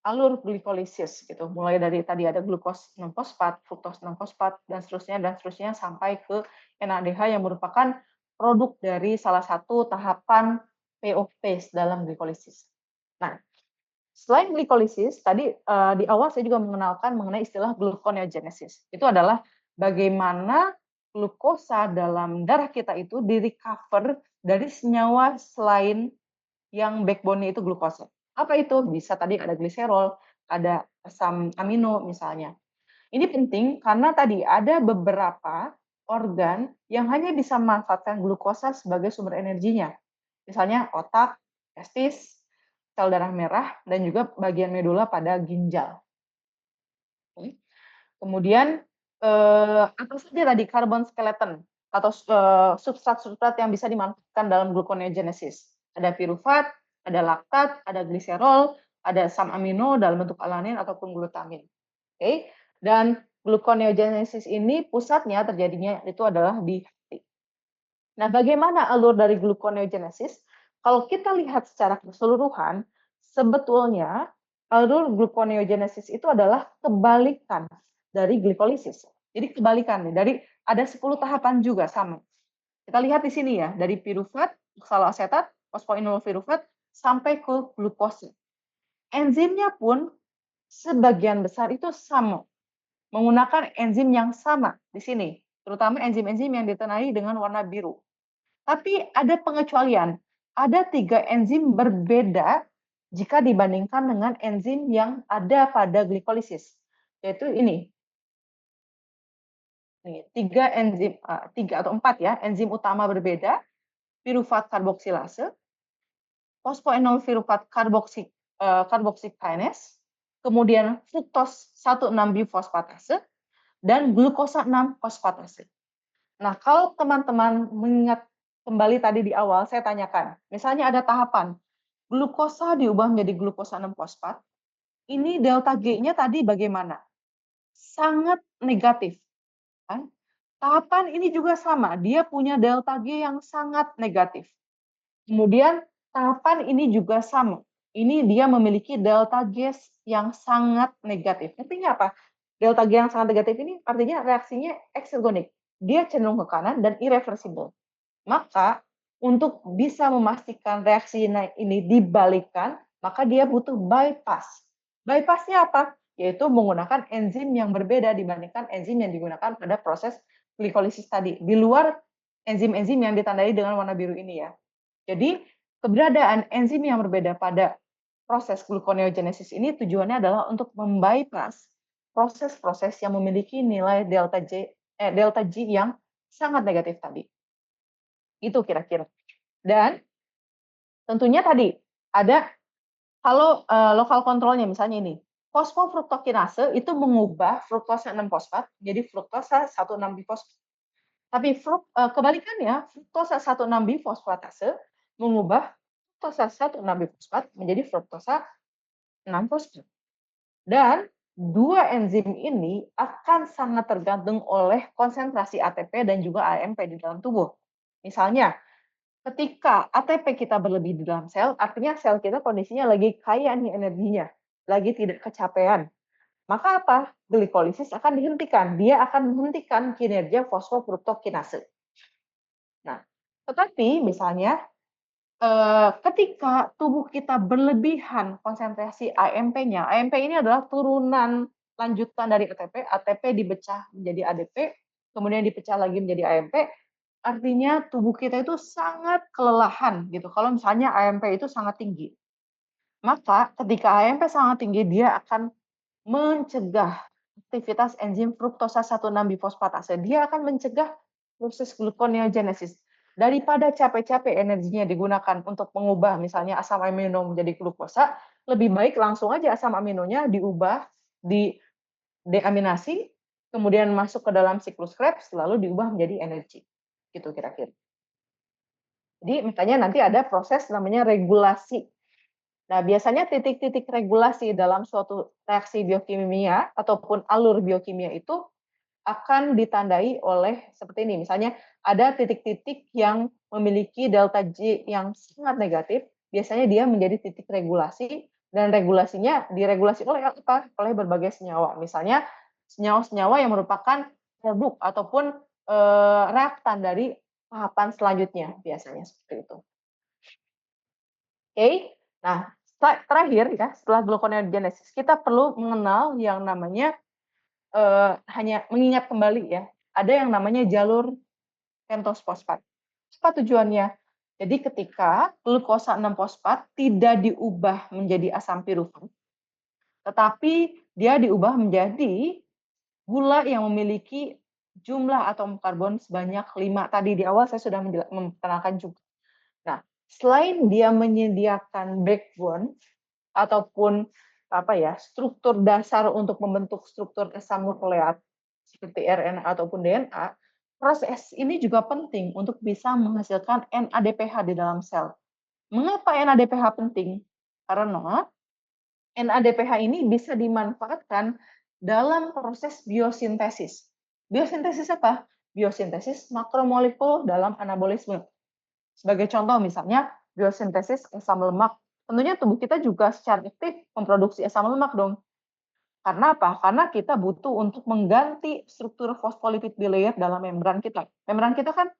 alur glikolisis gitu. Mulai dari tadi ada glukos 6 fosfat, fruktos 6 fosfat dan seterusnya sampai ke NADH yang merupakan produk dari salah satu tahapan of phase dalam glikolisis. Nah, selain glikolisis, tadi di awal saya juga mengenalkan mengenai istilah gluconeogenesis. Itu adalah bagaimana glukosa dalam darah kita itu di-recover dari senyawa selain yang backbone-nya itu glukosa. Apa itu? Bisa tadi ada gliserol, ada asam amino misalnya. Ini penting karena tadi ada beberapa organ yang hanya bisa memanfaatkan glukosa sebagai sumber energinya. Misalnya otak, testis, sel darah merah, dan juga bagian medula pada ginjal. Oke. Kemudian apa saja tadi carbon skeleton atau substrat-substrat yang bisa dimanfaatkan dalam gluconeogenesis. Ada pirufat, ada laktat, ada gliserol, ada asam amino dalam bentuk alanin ataupun glutamin. Oke. Dan gluconeogenesis ini pusatnya terjadinya itu adalah di hati. Nah, bagaimana alur dari gluconeogenesis? Kalau kita lihat secara keseluruhan, sebetulnya alur gluconeogenesis itu adalah kebalikan dari glikolisis. Jadi kebalikan nih, dari ada 10 tahapan juga sama. Kita lihat di sini ya, dari pirufat, oksaloasetat, fosfoinulpirufat sampai ke glukosa. Enzimnya pun sebagian besar itu sama, menggunakan enzim yang sama di sini, terutama enzim-enzim yang ditandai dengan warna biru. Tapi ada pengecualian, ada 3 enzim berbeda jika dibandingkan dengan enzim yang ada pada glikolisis, yaitu ini. Nih, 3 enzim, 3 atau 4 ya, enzim utama berbeda, pirufat karboksilase, fosfoenolpirufat karboksikkinase, kemudian fruktos 1,6-bifosfatase, dan glukosa 6-fosfatase. Nah, kalau teman-teman mengingat kembali tadi di awal, saya tanyakan, misalnya ada tahapan, glukosa diubah menjadi glukosa 6-fosfat, ini delta G-nya tadi bagaimana? Sangat negatif. Kan? Tahapan ini juga sama, dia punya delta G yang sangat negatif. Kemudian tahapan ini juga sama, ini dia memiliki delta G yang sangat negatif. Artinya apa? Delta G yang sangat negatif ini artinya reaksinya eksergonik, dia cenderung ke kanan dan irreversible. Maka untuk bisa memastikan reaksi ini dibalikan, maka dia butuh bypass. Bypassnya apa? Yaitu menggunakan enzim yang berbeda dibandingkan enzim yang digunakan pada proses glikolisis tadi, di luar enzim-enzim yang ditandai dengan warna biru ini ya. Jadi keberadaan enzim yang berbeda pada proses gluconeogenesis ini tujuannya adalah untuk membypass proses-proses yang memiliki nilai delta G yang sangat negatif tadi. Itu kira-kira. Dan tentunya tadi ada kalau lokal kontrolnya misalnya ini, fosfofruktokinase itu mengubah fruktosa 6-fosfat menjadi fruktosa 1,6-bifosfat. Tapi kebalikannya, fruktosa 1,6-bifosfatase mengubah fruktosa 1,6-bifosfat menjadi fruktosa 6-fosfat. Dan dua enzim ini akan sangat tergantung oleh konsentrasi ATP dan juga AMP di dalam tubuh. Misalnya, ketika ATP kita berlebih di dalam sel, artinya sel kita kondisinya lagi kaya nih energinya, lagi tidak kecapean. Maka apa? Glikolisis akan dihentikan. Dia akan menghentikan kinerja fosfofruktokinase. Nah, tetapi misalnya ketika tubuh kita berlebihan konsentrasi AMP-nya, AMP ini adalah turunan lanjutan dari ATP, ATP dipecah menjadi ADP, kemudian dipecah lagi menjadi AMP, artinya tubuh kita itu sangat kelelahan gitu. Kalau misalnya AMP itu sangat tinggi. Maka ketika AMP sangat tinggi, dia akan mencegah aktivitas enzim fruktosa 1,6-bifosfatase. Dia akan mencegah proses gluconeogenesis. Daripada capek-capek energinya digunakan untuk mengubah misalnya asam amino menjadi glukosa, lebih baik langsung aja asam aminonya diubah, di deaminasi, kemudian masuk ke dalam siklus Krebs, lalu diubah menjadi energi. Gitu kira-kira. Jadi makanya nanti ada proses namanya regulasi. Nah, biasanya titik-titik regulasi dalam suatu reaksi biokimia ataupun alur biokimia itu akan ditandai oleh seperti ini. Misalnya ada titik-titik yang memiliki delta G yang sangat negatif, biasanya dia menjadi titik regulasi dan regulasinya diregulasi oleh apa? Oleh berbagai senyawa. Misalnya senyawa-senyawa yang merupakan produk ataupun reaktan dari tahapan selanjutnya biasanya seperti itu. Oke. Nah, terakhir ya, setelah gluconeogenesis, kita perlu mengenal yang namanya hanya mengingat kembali ya, ada yang namanya jalur pentose fosfat. Apa tujuannya? Jadi ketika glukosa 6-fosfat tidak diubah menjadi asam pirufat, tetapi dia diubah menjadi gula yang memiliki jumlah atom karbon sebanyak 5. Tadi di awal saya sudah menerangkan juga. Nah, selain dia menyediakan backbone ataupun struktur dasar untuk membentuk struktur asam nukleat seperti RNA ataupun DNA, proses ini juga penting untuk bisa menghasilkan NADPH di dalam sel. Mengapa NADPH penting? Karena NADPH ini bisa dimanfaatkan dalam proses biosintesis. Biosintesis apa? Biosintesis makromolekul dalam anabolisme. Sebagai contoh misalnya biosintesis asam lemak. Tentunya tubuh kita juga secara aktif memproduksi asam lemak dong. Karena apa? Karena kita butuh untuk mengganti struktur fosfolipid bilayer dalam membran kita. Membran kita kan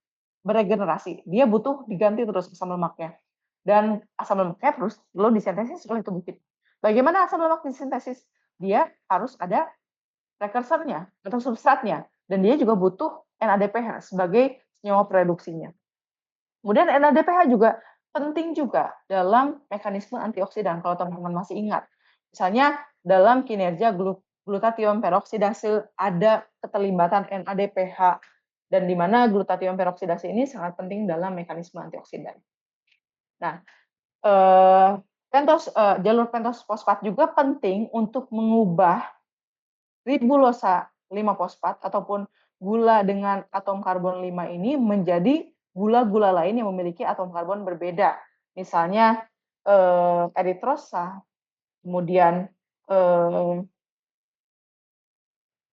beregenerasi, dia butuh diganti terus asam lemaknya. Dan asam lemaknya perlu disintesis oleh tubuh kita. Bagaimana asam lemak disintesis? Dia harus ada prekursornya atau substratnya, dan dia juga butuh NADPH sebagai senyawa produksinya. Kemudian NADPH juga penting juga dalam mekanisme antioksidan kalau teman-teman masih ingat. Misalnya dalam kinerja glutatium peroksidase ada keterlibatan NADPH, dan di mana glutatium peroksidase ini sangat penting dalam mekanisme antioksidan. Nah, jalur pentos fosfat juga penting untuk mengubah ribulosa 5-fosfat ataupun gula dengan atom karbon 5 ini menjadi gula-gula lain yang memiliki atom karbon berbeda. Misalnya eritrosa, kemudian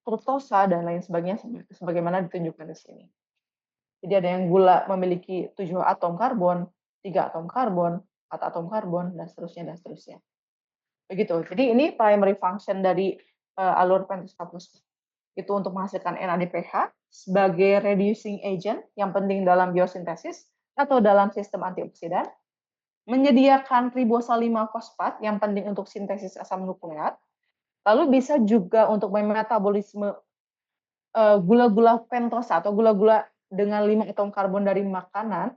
fruktosa dan lain sebagainya sebagaimana ditunjukkan di sini. Jadi ada yang gula memiliki 7 atom karbon, 3 atom karbon, 4 atom karbon, dan seterusnya, dan seterusnya. Begitu. Jadi ini primary function dari alur pentosfosfat. Itu untuk menghasilkan NADPH sebagai reducing agent yang penting dalam biosintesis atau dalam sistem antioksidan, menyediakan ribosa 5-fosfat yang penting untuk sintesis asam nukleat, lalu bisa juga untuk memetabolisme gula-gula pentosa atau gula-gula dengan 5 atom karbon dari makanan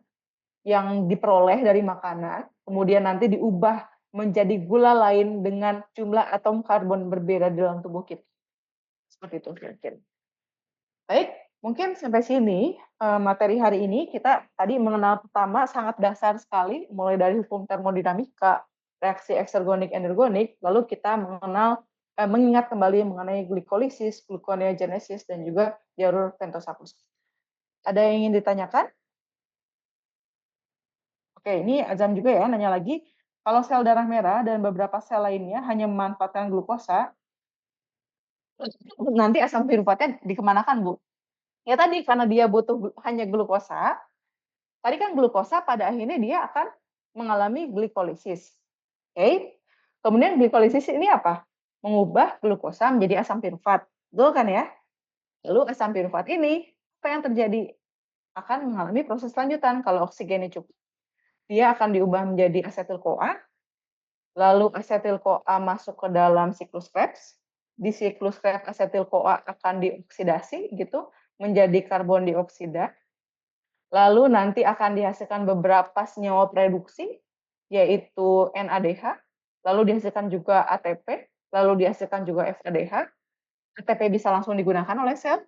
yang diperoleh dari makanan, kemudian nanti diubah menjadi gula lain dengan jumlah atom karbon berbeda di dalam tubuh kita. Seperti itu kira-kira. Baik, mungkin sampai sini materi hari ini. Kita tadi mengenal pertama sangat dasar sekali, mulai dari hukum termodinamika, reaksi eksergonik energonik, lalu kita mengingat kembali mengenai glikolisis, gluconeogenesis, dan juga jalur pentosfosfat. Ada yang ingin ditanyakan? Oke, ini Azam juga ya nanya lagi. Kalau sel darah merah dan beberapa sel lainnya hanya memanfaatkan glukosa, nanti asam piruvatnya dikemanakan, Bu? Ya tadi, karena dia butuh hanya glukosa, tadi kan glukosa pada akhirnya dia akan mengalami glikolisis. Oke? Kemudian glikolisis ini apa? Mengubah glukosa menjadi asam piruvat. Betul kan ya? Lalu asam piruvat ini, apa yang terjadi? Akan mengalami proses lanjutan kalau oksigennya cukup. Dia akan diubah menjadi asetil-CoA, lalu asetil-CoA masuk ke dalam siklus Krebs. Di siklus Krebs asetil-CoA akan dioksidasi gitu menjadi karbon dioksida. Lalu nanti akan dihasilkan beberapa senyawa produksi yaitu NADH, lalu dihasilkan juga ATP, lalu dihasilkan juga FADH. ATP bisa langsung digunakan oleh sel.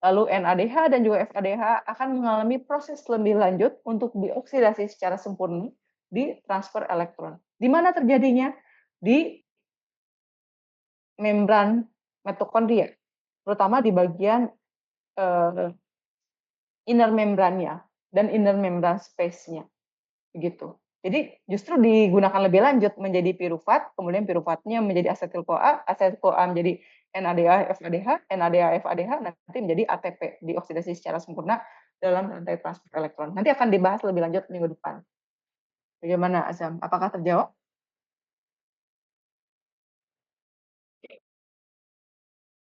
Lalu NADH dan juga FADH akan mengalami proses lebih lanjut untuk dioksidasi secara sempurna di transfer elektron. Di mana terjadinya? Di membran mitokondria, terutama di bagian inner membrannya dan inner membran space-nya. Begitu. Jadi justru digunakan lebih lanjut menjadi piruvat, kemudian piruvatnya menjadi asetil-CoA menjadi NADH, FADH, NADH, FADH nanti menjadi ATP, dioksidasi secara sempurna dalam rantai transfer elektron. Nanti akan dibahas lebih lanjut minggu depan. Bagaimana Azam? Apakah terjawab?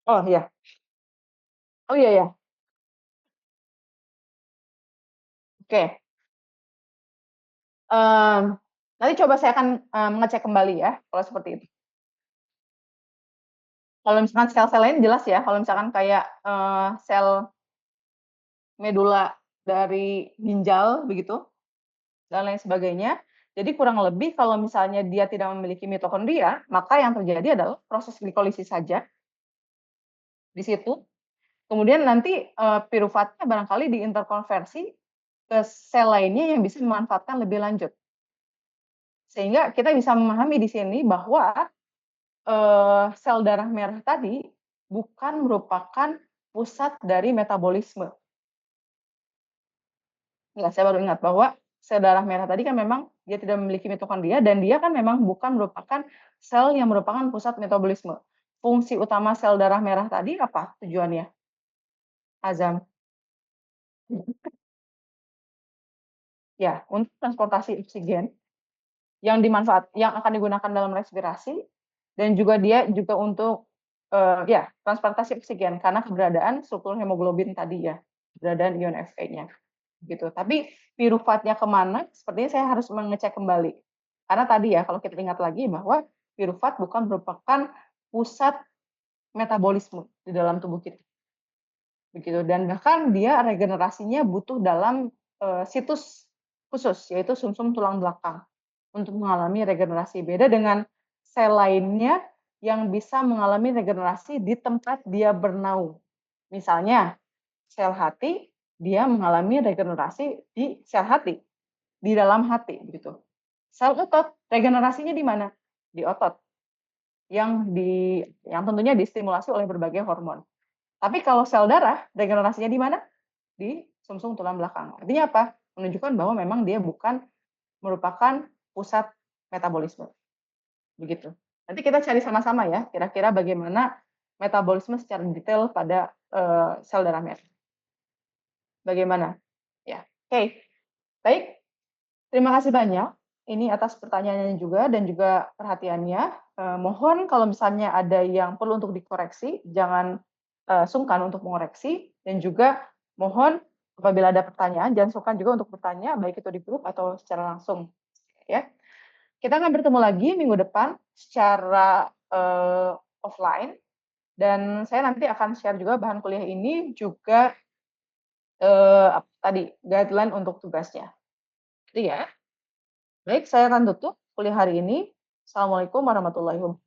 Oh iya. Oh iya ya. Oke. Nanti coba saya akan mengecek kembali ya kalau seperti itu. Kalau misalkan sel-sel lain jelas ya, kalau misalkan kayak sel medula dari ginjal begitu dan lain sebagainya. Jadi kurang lebih kalau misalnya dia tidak memiliki mitokondria, maka yang terjadi adalah proses glikolisis saja di situ. Kemudian nanti piruvatnya barangkali diinterkonversi ke sel lainnya yang bisa memanfaatkan lebih lanjut. Sehingga kita bisa memahami di sini bahwa, sel darah merah tadi bukan merupakan pusat dari metabolisme. Ya, saya baru ingat bahwa sel darah merah tadi kan memang dia tidak memiliki mitokondria dan dia kan memang bukan merupakan sel yang merupakan pusat metabolisme. Fungsi utama sel darah merah tadi apa tujuannya, Azam? Ya, untuk transportasi oksigen yang akan digunakan dalam respirasi dan juga dia juga untuk, ya transportasi oksigen karena keberadaan struktur hemoglobin tadi ya, keberadaan ion Fe-nya. Gitu. Tapi piruvatnya kemana? Sepertinya saya harus mengecek kembali. Karena tadi ya, kalau kita ingat lagi bahwa piruvat bukan merupakan pusat metabolisme di dalam tubuh kita. Begitu. Dan bahkan dia regenerasinya butuh dalam situs khusus, yaitu sumsum tulang belakang untuk mengalami regenerasi. Beda dengan sel lainnya yang bisa mengalami regenerasi di tempat dia bernaung. Misalnya sel hati, dia mengalami regenerasi di sel hati, di dalam hati gitu. Sel otot, regenerasinya di mana? Di otot. Yang tentunya distimulasi oleh berbagai hormon. Tapi kalau sel darah, regenerasinya di mana? Di sumsum tulang belakang. Artinya apa? Menunjukkan bahwa memang dia bukan merupakan pusat metabolisme. Begitu. Nanti kita cari sama-sama ya, kira-kira bagaimana metabolisme secara detail pada sel darah merah. Bagaimana? Ya, oke. Baik, terima kasih banyak. Ini atas pertanyaannya juga dan juga perhatiannya. Mohon kalau misalnya ada yang perlu untuk dikoreksi, jangan sungkan untuk mengoreksi. Dan juga mohon apabila ada pertanyaan, jangan sungkan juga untuk bertanya, baik itu di grup atau secara langsung. Ya, kita akan bertemu lagi minggu depan secara offline. Dan saya nanti akan share juga bahan kuliah ini juga tadi guideline untuk tugasnya. Itu ya. Baik, saya akan tutup kuliah hari ini. Assalamualaikum warahmatullahi wabarakatuh.